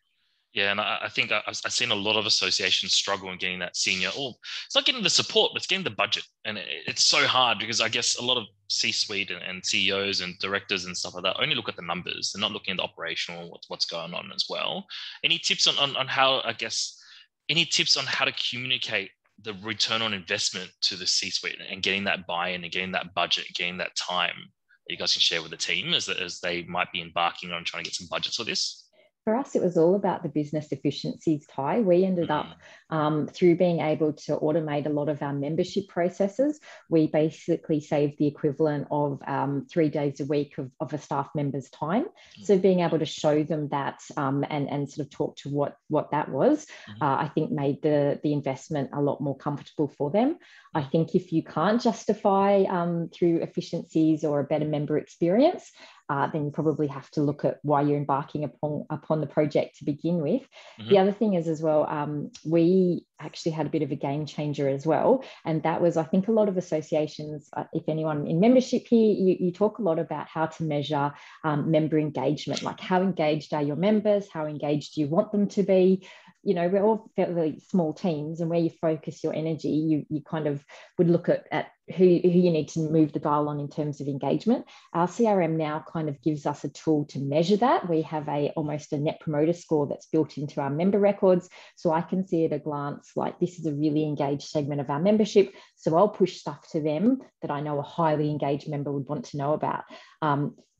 Yeah, and I think I've seen a lot of associations struggle in getting that senior, it's not getting the support, but it's getting the budget. And it's so hard because I guess a lot of C-suite and CEOs and directors and stuff like that only look at the numbers. They're not looking at the operational, what's going on as well. Any tips on how, any tips on how to communicate the return on investment to the C-suite and getting that buy-in and getting that budget, getting that time that you guys can share with the team as they might be embarking on trying to get some budgets for this? For us, it was all about the business efficiencies, Ty. We ended up through being able to automate a lot of our membership processes. We basically saved the equivalent of 3 days a week of a staff member's time. So being able to show them that and sort of talk to what that was, I think made the investment a lot more comfortable for them. I think if you can't justify through efficiencies or a better member experience, then you probably have to look at why you're embarking upon the project to begin with. The other thing is as well, we actually had a bit of a game changer as well. And that was, I think a lot of associations, if anyone in membership here, you talk a lot about how to measure member engagement, like how engaged are your members, how engaged do you want them to be? You know, we're all fairly small teams, and where you focus your energy, you kind of would look at who you need to move the dial on in terms of engagement. Our CRM now kind of gives us a tool to measure that. We have almost a net promoter score that's built into our member records. So I can see at a glance, like, this is a really engaged segment of our membership. So I'll push stuff to them that I know a highly engaged member would want to know about.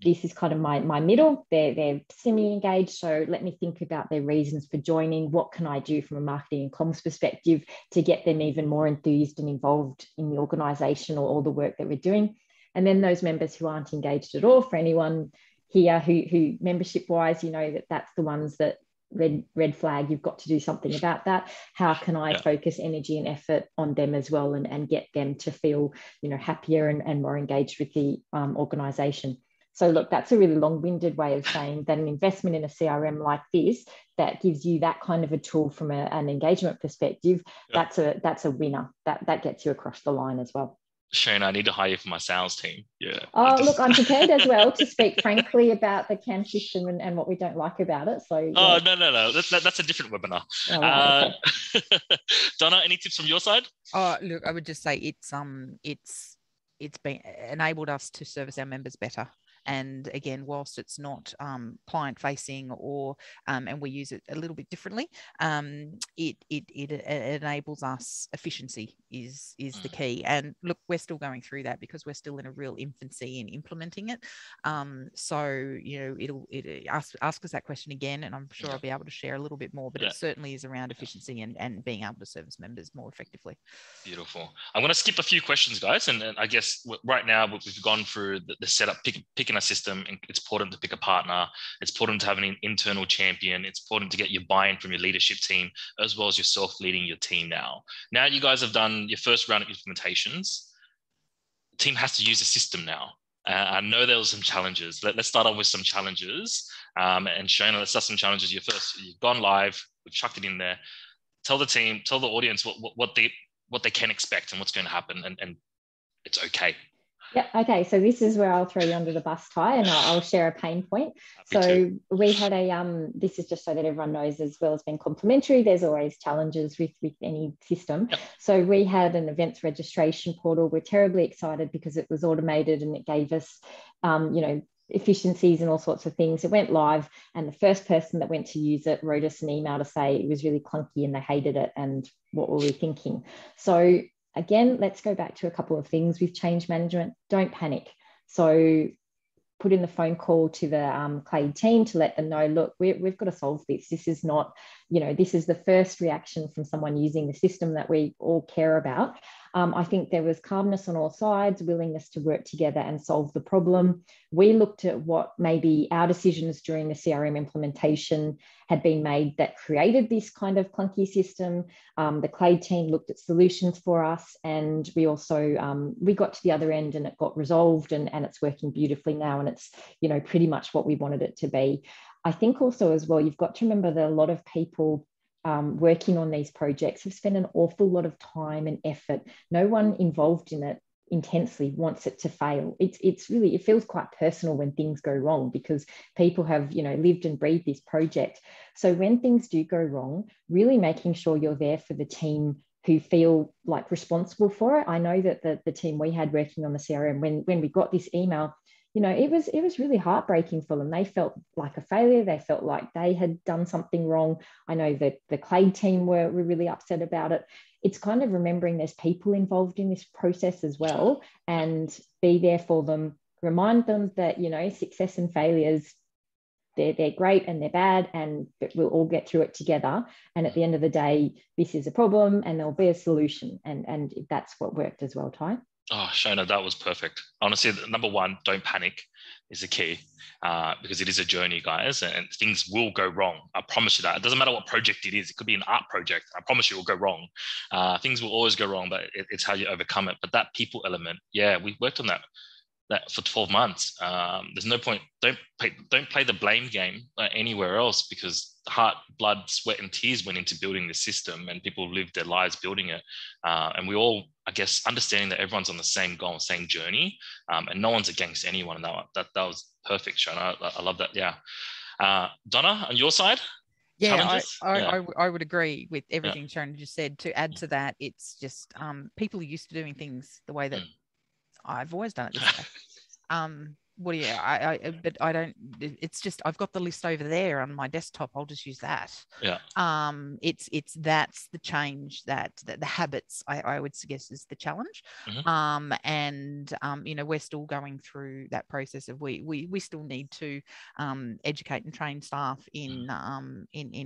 This is kind of my middle. They're semi-engaged. So let me think about their reasons for joining. What can I do from a marketing and comms perspective to get them even more enthused and involved in the organisation or all the work that we're doing? And then those members who aren't engaged at all, for anyone here who membership-wise, you know that's the ones that red flag, you've got to do something about that. How can I focus energy and effort on them as well and get them to feel, you know, happier and more engaged with the organisation? So look, that's a really long-winded way of saying that an investment in a CRM like this that gives you that kind of a tool from an engagement perspective, that's a winner. That gets you across the line as well. Shane, I need to hire you for my sales team. Yeah. Oh, look, I'm prepared as well to speak frankly about the CAM system and what we don't like about it. So. Oh, no. That's a different webinar. Oh, right, okay. Donna, any tips from your side? Oh, look, I would just say it's been enabled us to service our members better. And again, whilst it's not client facing or and we use it a little bit differently, it enables us. Efficiency is the key. And look, we're still going through that because we're still in a real infancy in implementing it. So you know, it'll ask us that question again, and I'm sure I'll be able to share a little bit more. But it certainly is around efficiency and being able to service members more effectively. Beautiful. I'm going to skip a few questions, guys, and I guess right now we've gone through the setup, picking a system. It's important to pick a partner. It's important to have an internal champion. It's important to get your buy-in from your leadership team, as well as yourself leading your team now. Now you guys have done your first round of implementations. The team has to use the system now. I know there were some challenges. Let's start off with some challenges. And Shona, let's start some challenges. You've gone live. We've chucked it in there. Tell the team, tell the audience what they can expect and what's going to happen, and it's okay. Yeah, okay, so this is where I'll throw you under the bus, Ty, and I'll share a pain point. So we had this is just so that everyone knows, as well as being complimentary, there's always challenges with any system. Yep. So we had an events registration portal. We're terribly excited because it was automated and it gave us, you know, efficiencies and all sorts of things. It went live, and the first person that went to use it wrote us an email to say it was really clunky and they hated it, and what were we thinking? So again, let's go back to a couple of things with change management. Don't panic. So put in the phone call to the Clade team to let them know, look, we've got to solve this. This is not, you know, this is the first reaction from someone using the system that we all care about. I think there was calmness on all sides, willingness to work together and solve the problem. We looked at what maybe our decisions during the CRM implementation had been made that created this kind of clunky system. The Clade team looked at solutions for us, and we also, we got to the other end and it got resolved, and it's working beautifully now, and it's, you know, pretty much what we wanted it to be. I think also as well, you've got to remember that a lot of people working on these projects have spent an awful lot of time and effort. No one involved in it intensely wants it to fail. It's really, it feels quite personal when things go wrong, because people have, you know, lived and breathed this project. So when things do go wrong, really making sure you're there for the team who feel like responsible for it. I know that the team we had working on the CRM, when we got this email, you know, it was really heartbreaking for them. They felt like a failure. They felt like they had done something wrong. I know that the Clade team were really upset about it. It's kind of remembering there's people involved in this process as well, and be there for them. Remind them that, you know, success and failures they're great and they're bad, and we'll all get through it together. And at the end of the day, this is a problem and there'll be a solution. And that's what worked as well, Ty. Oh, Shona, that was perfect. Honestly, number one, don't panic is the key, because it is a journey, guys, and things will go wrong. I promise you that. It doesn't matter what project it is. It could be an art project. I promise you it will go wrong. Things will always go wrong, but it's how you overcome it. But that people element, yeah, we worked on that for 12 months. There's no point. Don't play the blame game anywhere else, because heart, blood, sweat, and tears went into building the system, and people lived their lives building it. And we all, I guess, understanding that everyone's on the same goal, same journey, and no one's against anyone. And that was perfect, Sean. I love that. Yeah. Donna, on your side? Yeah, I would agree with everything Sharon just said. To add to that, it's just people are used to doing things the way that I've always done it this way. But I don't, it's just, I've got the list over there on my desktop. I'll just use that. Yeah. That's the change, that the habits I would suggest is the challenge. You know, we're still going through that process of we still need to educate and train staff in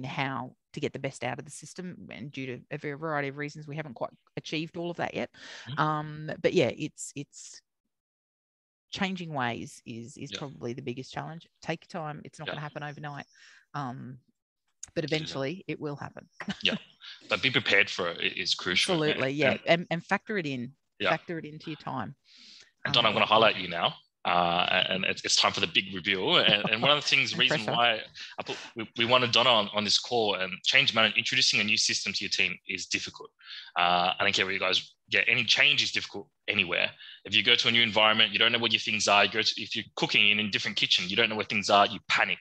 how to get the best out of the system, and due to a variety of reasons, we haven't quite achieved all of that yet. But yeah, it's changing ways is probably the biggest challenge. Take your time. It's not going to happen overnight. But eventually it will happen. But be prepared for it is crucial. Absolutely. And factor it in. Factor it into your time. And Don, I'm going to highlight you now. And it's time for the big reveal. And one of the things, reason why we wanted Donna on this call, and change management, introducing a new system to your team is difficult. I don't care what you guys get. Any change is difficult anywhere. If you go to a new environment, you don't know where your things are. If you're cooking in a different kitchen, you don't know where things are, you panic.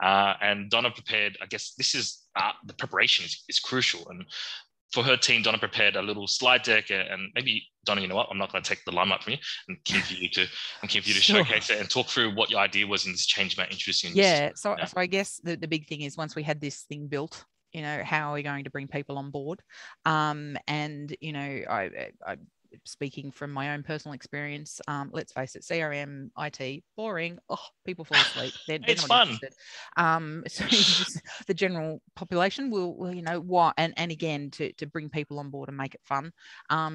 And Donna prepared, I guess this is the preparation is crucial. And for her team, Donna prepared a little slide deck, and maybe Donna, you know what? I'm not going to take the limelight from you. I'm keen for you to showcase it and talk through what your idea was in this change about introducing. So I guess the big thing is, once we had this thing built, you know, how are we going to bring people on board? And you know, I speaking from my own personal experience, let's face it, CRM, IT, boring. Oh, people fall asleep. They're it's not fun. Interested. So just, the general population will, you know, what, and again, to bring people on board and make it fun.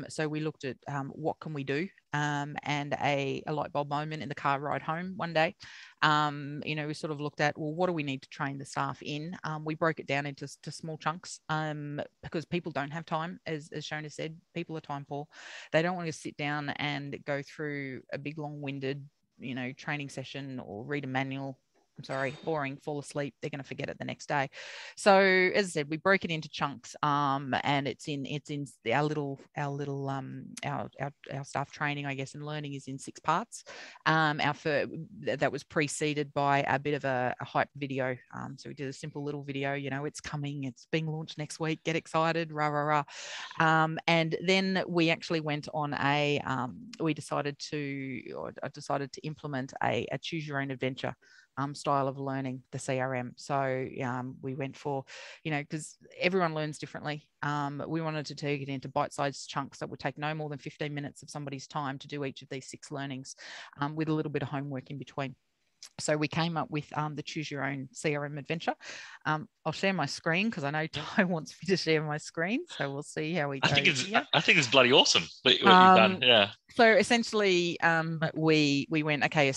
So we looked at what can we do, and a light bulb moment in the car ride home one day. You know, we sort of looked at, well, what do we need to train the staff in? We broke it down into small chunks, because people don't have time, as Shona said. People are time poor. They don't want to sit down and go through a big long-winded, you know, training session or read a manual. I'm sorry, boring, fall asleep. They're going to forget it the next day. So as I said, we broke it into chunks, and it's in our staff training, I guess, and learning is in 6 parts. That was preceded by a bit of a hype video. So we did a simple little video, you know, it's coming, it's being launched next week, get excited, rah, rah, rah. And then we actually went on I decided to implement a choose your own adventure style of learning the CRM. So we went for, you know, because everyone learns differently. We wanted to take it into bite-sized chunks that would take no more than 15 minutes of somebody's time to do each of these 6 learnings, with a little bit of homework in between. So we came up with the choose your own CRM adventure. I'll share my screen because I know Ty wants me to share my screen. So we'll see how we go. I think it's bloody awesome what you've done. Yeah. So essentially, we went, okay,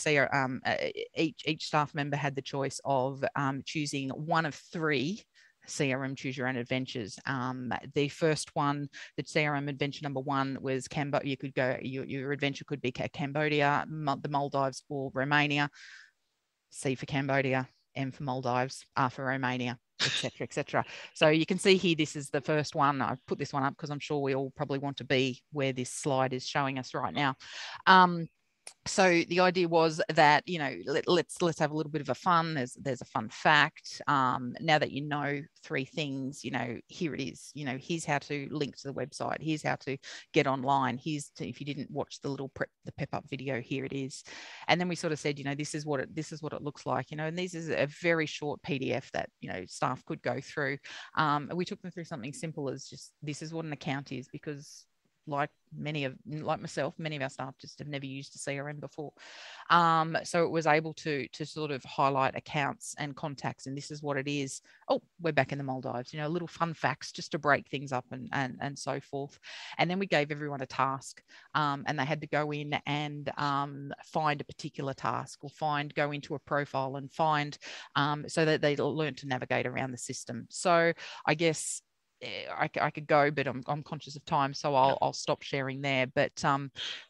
each staff member had the choice of choosing one of 3 CRM choose your own adventures. The first one, the CRM adventure number 1 was Cambodia. You could go, your adventure could be Cambodia, the Maldives, or Romania. C for Cambodia, M for Maldives, R for Romania, etc., etc. So you can see here, this is the first one. I've put this one up because I'm sure we all probably want to be where this slide is showing us right now. So the idea was that, you know, let's have a little bit of a fun. There's a fun fact. Now that you know 3 things, you know, here it is. You know, here's how to link to the website. Here's how to get online. If you didn't watch the pep up video, here it is. And then we sort of said, you know, this is what it looks like. You know, and this is a very short PDF that, you know, staff could go through. We took them through something simple as just, this is what an account is, because like myself, many of our staff just have never used a CRM before. So it was able to sort of highlight accounts and contacts, and this is what it is. Oh, we're back in the Maldives, little fun facts just to break things up and so forth. And then we gave everyone a task, and they had to go in and find a particular task, or go into a profile and find, so that they learned to navigate around the system. So I guess I could go, but I'm conscious of time, so I'll stop sharing there. But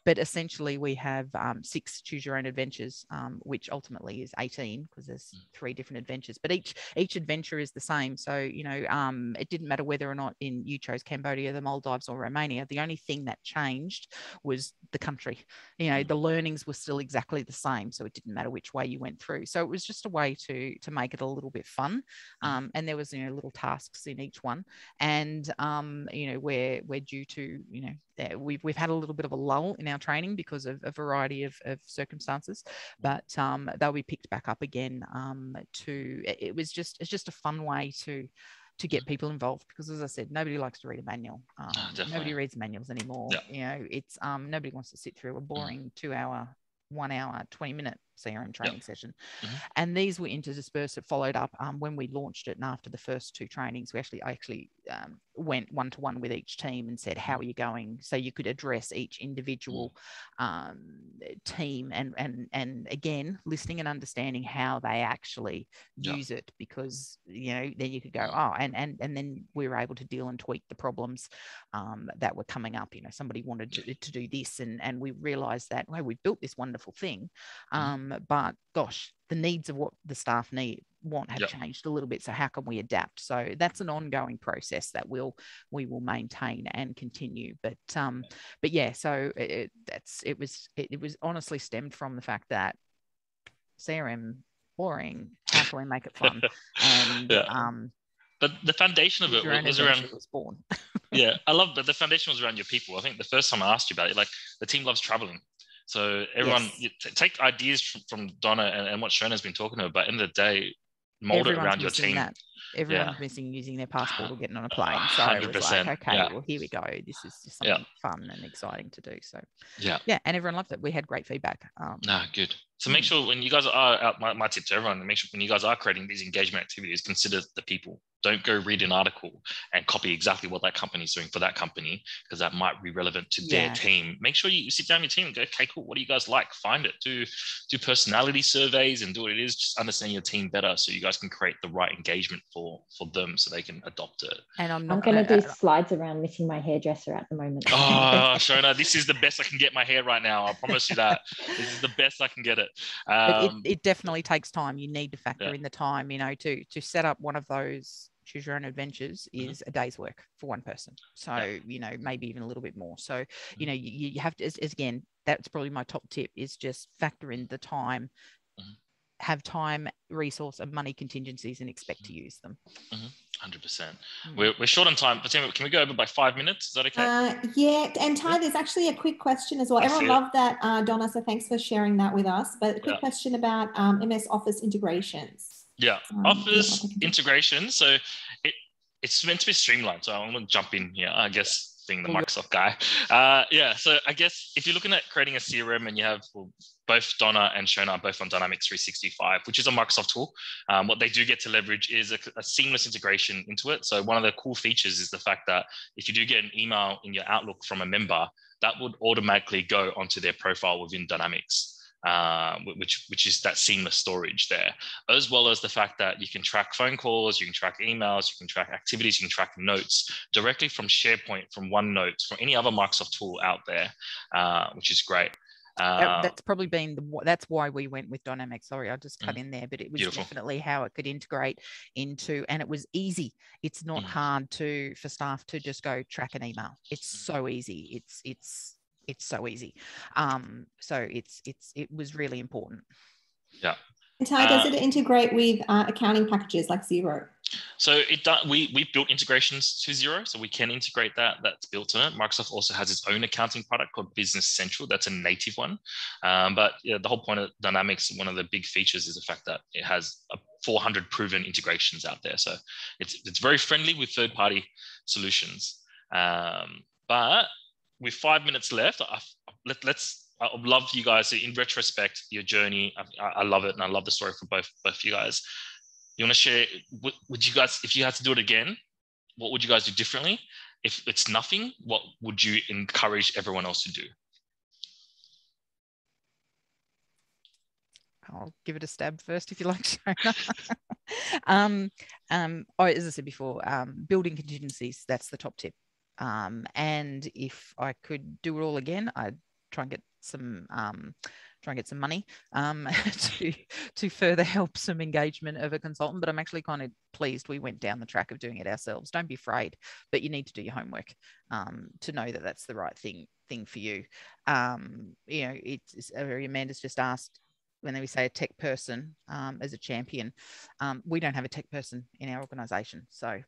essentially we have 6 choose your own adventures, which ultimately is 18, because there's 3 different adventures. But each adventure is the same. So it didn't matter whether or not you chose Cambodia, the Maldives, or Romania. The only thing that changed was the country. The learnings were still exactly the same, so it didn't matter which way you went through. So it was just a way to make it a little bit fun, and there was little tasks in each one. And we're due to we've had a little bit of a lull in our training because of a variety of circumstances, but they'll be picked back up again. It's just a fun way to get people involved, because, as I said, nobody likes to read a manual. Nobody reads manuals anymore. It's nobody wants to sit through a boring 2-hour, 1 hour, 20-minute CRM training session. And these were interspersed. It followed up when we launched it, and after the first 2 trainings, I actually went one-to-one with each team and said, how are you going? So you could address each individual team, and again, listening and understanding how they actually use it, because then you could go, and then we were able to deal and tweak the problems that were coming up. Somebody wanted to do this, and we realized that, well, we built this wonderful thing, but gosh, the needs of what the staff have changed a little bit. So how can we adapt? So that's an ongoing process that we will maintain and continue. But yeah, so it was honestly stemmed from the fact that CRM boring. How can we make it fun? And but the foundation of it was around. Was born. Yeah, I love, but the foundation was around your people. I think the first time I asked you about it, like, the team loves traveling. So everyone, take ideas from Donna and what Shona's been talking about, but at the end of the day, mold it around your team. Everyone's missing using their passport or getting on a plane. So 100%, it was like, okay, well, here we go. This is just something fun and exciting to do. So and everyone loved it. We had great feedback. Good. So make sure when you guys are out, my tip to everyone, make sure when you guys are creating these engagement activities, consider the people. Don't go read an article and copy exactly what that company is doing for that company, because that might be relevant to their team. Make sure you sit down with your team and go, okay, cool. What do you guys like? Find it. Do personality surveys and do what it is. Just understand your team better, so you guys can create the right engagement for them, so they can adopt it. And I'm going to do slides around missing my hairdresser at the moment. Oh, Shona, this is the best I can get my hair right now. I promise you that. This is the best I can get it. It definitely takes time. You need to factor in the time, to set up one of those choose your own adventures is a day's work for one person. So, maybe even a little bit more. So, you have to, as again, that's probably my top tip, is just factor in the time, have time, resource and money contingencies, and expect to use them. 100%. We're short on time, but can we go over by 5 minutes? Is that okay? Yeah, and Ty, there's actually a quick question as well. Everyone loved that, Donna, so thanks for sharing that with us. But a quick question about MS Office integrations. Office integration. So it's meant to be streamlined. So I'm going to jump in here, I guess, being the Microsoft guy. So I guess if you're looking at creating a CRM and you have both Donna and Shona are both on Dynamics 365, which is a Microsoft tool, what they do get to leverage is a seamless integration into it. So one of the cool features is the fact that if you do get an email in your Outlook from a member, that would automatically go onto their profile within Dynamics. Which is that seamless storage there, as well as the fact that you can track phone calls, you can track emails, you can track activities, you can track notes directly from SharePoint, from OneNote, from any other Microsoft tool out there, which is great. That's probably been that's why we went with Dynamics. Sorry, I'll just cut in there, but it was definitely how it could integrate into, and it was easy. It's not hard for staff to just go track an email. It's so easy. It's so easy. So it was really important. Yeah. And Ty, does it integrate with accounting packages like Xero? So it does. We built integrations to Xero, so we can integrate that. That's built in it. Microsoft also has its own accounting product called Business Central. That's a native one. But the whole point of Dynamics, one of the big features is the fact that it has 400 proven integrations out there. So it's very friendly with third-party solutions. But with 5 minutes left, I would love you guys to, in retrospect, your journey. I love it, and I love the story for both you guys. You want to share? Would you guys, if you had to do it again, what would you guys do differently? If it's nothing, what would you encourage everyone else to do? I'll give it a stab first, if you like, Shona. As I said before, building contingencies, that's the top tip. And if I could do it all again, I'd try and get some money to further help some engagement of a consultant. But I'm actually kind of pleased we went down the track of doing it ourselves. Don't be afraid, but you need to do your homework to know that that's the right thing for you. It's Amanda's just asked, when we say a tech person as a champion, we don't have a tech person in our organisation. So,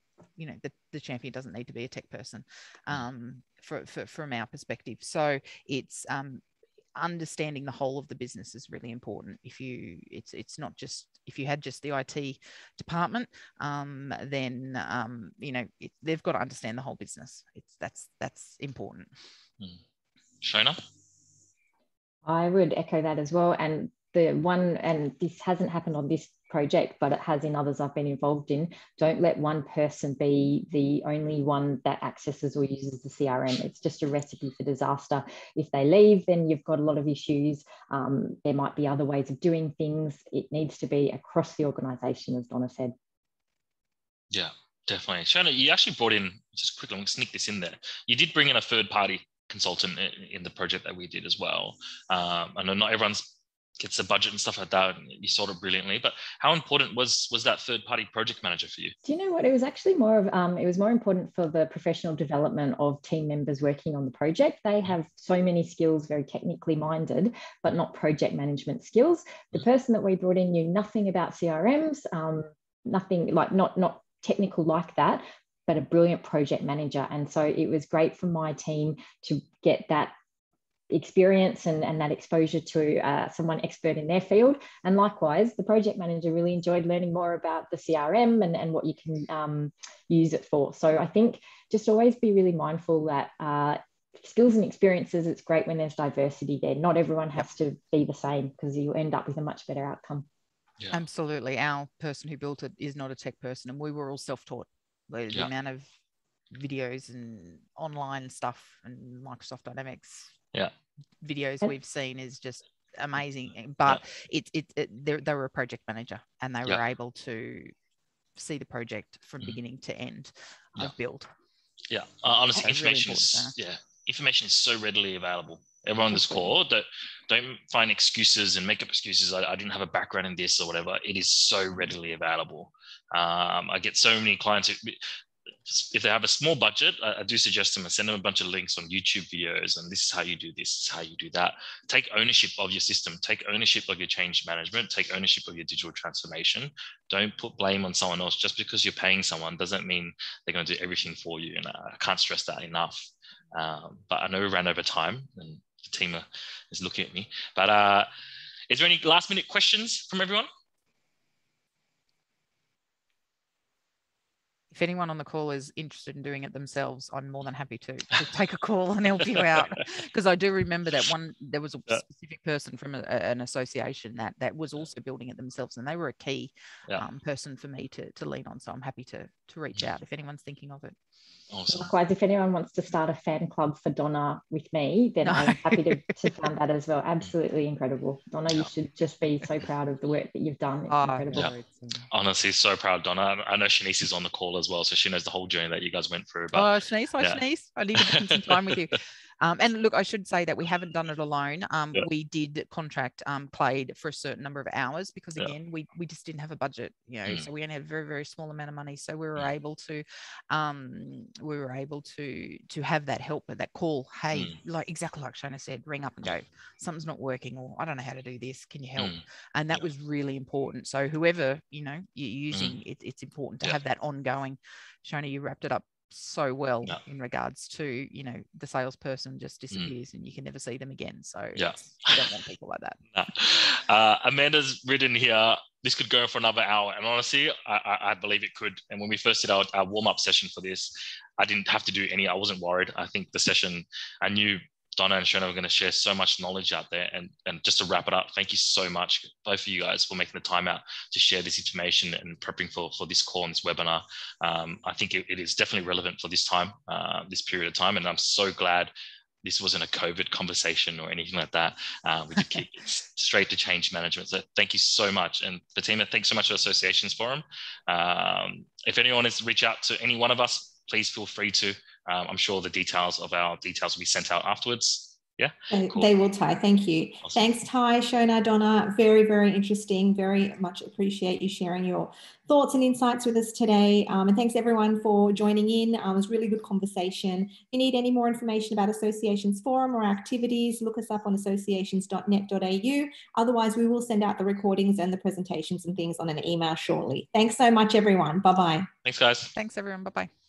the champion doesn't need to be a tech person from our perspective. So it's understanding the whole of the business is really important. It's not just, if you had just the IT department, then they've got to understand the whole business. That's important. Shona? I would echo that as well. And this hasn't happened on this project, but it has in others I've been involved in. Don't let one person be the only one that accesses or uses the CRM. It's just a recipe for disaster. If they leave, then you've got a lot of issues. There might be other ways of doing things. It needs to be across the organisation, as Donna said. Yeah, definitely. Shona, you actually brought in, just quickly, I'm going to sneak this in there. You did bring in a third-party consultant in the project that we did as well. I know not everyone's gets a budget and stuff like that, and you sorted brilliantly, but how important was that third-party project manager for you? Do you know what? It was actually more important for the professional development of team members working on the project. They have so many skills, very technically minded, but not project management skills. The person that we brought in knew nothing about CRMs, nothing like not technical like that, but a brilliant project manager. And so it was great for my team to get that experience and that exposure to someone expert in their field. And likewise, the project manager really enjoyed learning more about the CRM and what you can use it for. So I think just always be really mindful that skills and experiences, it's great when there's diversity there. Not everyone has to be the same, because you end up with a much better outcome. Yeah. Absolutely. Our person who built it is not a tech person, and we were all self-taught. The amount of videos and online stuff and Microsoft Dynamics videos we've seen is just amazing. But they were a project manager, and they were able to see the project from beginning to end of build. Yeah, honestly, really information is so readily available. Everyone on this call, don't find excuses and make up excuses. I didn't have a background in this or whatever. It is so readily available. I get so many clients who, if they have a small budget, I do suggest them, I send them a bunch of links on YouTube videos, and this is how you do this, this is how you do that. Take ownership of your system, take ownership of your change management, take ownership of your digital transformation. Don't put blame on someone else. Just because you're paying someone doesn't mean they're going to do everything for you. And I can't stress that enough. But I know we ran over time, and the team is looking at me. But is there any last minute questions from everyone? If anyone on the call is interested in doing it themselves, I'm more than happy to take a call and help you out. Because I do remember that there was a specific person from an association that was also building it themselves, and they were a key person for me to lean on. So I'm happy to reach out if anyone's thinking of it. Awesome. Likewise, if anyone wants to start a fan club for Donna with me, then I'm happy to fund that as well. Absolutely incredible. Donna, you should just be so proud of the work that you've done. It's incredible. Yeah. Honestly, so proud, Donna. I know Shanice is on the call as well, so she knows the whole journey that you guys went through. But, Shanice, Shanice. I need to spend some time with you. And look, I should say that we haven't done it alone. We did contract Clade for a certain number of hours, because again, we just didn't have a budget, so we only had a very, very small amount of money. So we were able to have that help, that call. Hey, exactly like Shona said, ring up and go, something's not working, or I don't know how to do this. Can you help? And that was really important. So whoever, you're using, it's important to have that ongoing. Shona, you wrapped it up so well in regards to, the salesperson just disappears and you can never see them again. So you don't want people like that. Amanda's written here, this could go for another hour, and honestly, I believe it could. And when we first did our warm-up session for this, I didn't have to do any, I wasn't worried. I think the session, I knew Donna and Shona were going to share so much knowledge out there. And just to wrap it up, thank you so much, both of you guys, for making the time out to share this information and prepping for this call and this webinar. I think it is definitely relevant for this time, this period of time. And I'm so glad this wasn't a COVID conversation or anything like that. We did keep it straight to change management. So thank you so much. And Fatima, thanks so much for Associations Forum. If anyone wants to reach out to any one of us, please feel free to. I'm sure the details of our details will be sent out afterwards. Yeah, cool. They will, Ty. Thank you. Awesome. Thanks, Ty, Shona, Donna. Very, very interesting. Very much appreciate you sharing your thoughts and insights with us today. And thanks everyone for joining in. It was a really good conversation. If you need any more information about Associations Forum or activities, look us up on associations.net.au. Otherwise, we will send out the recordings and the presentations and things on an email shortly. Thanks so much, everyone. Bye-bye. Thanks, guys. Thanks, everyone. Bye-bye.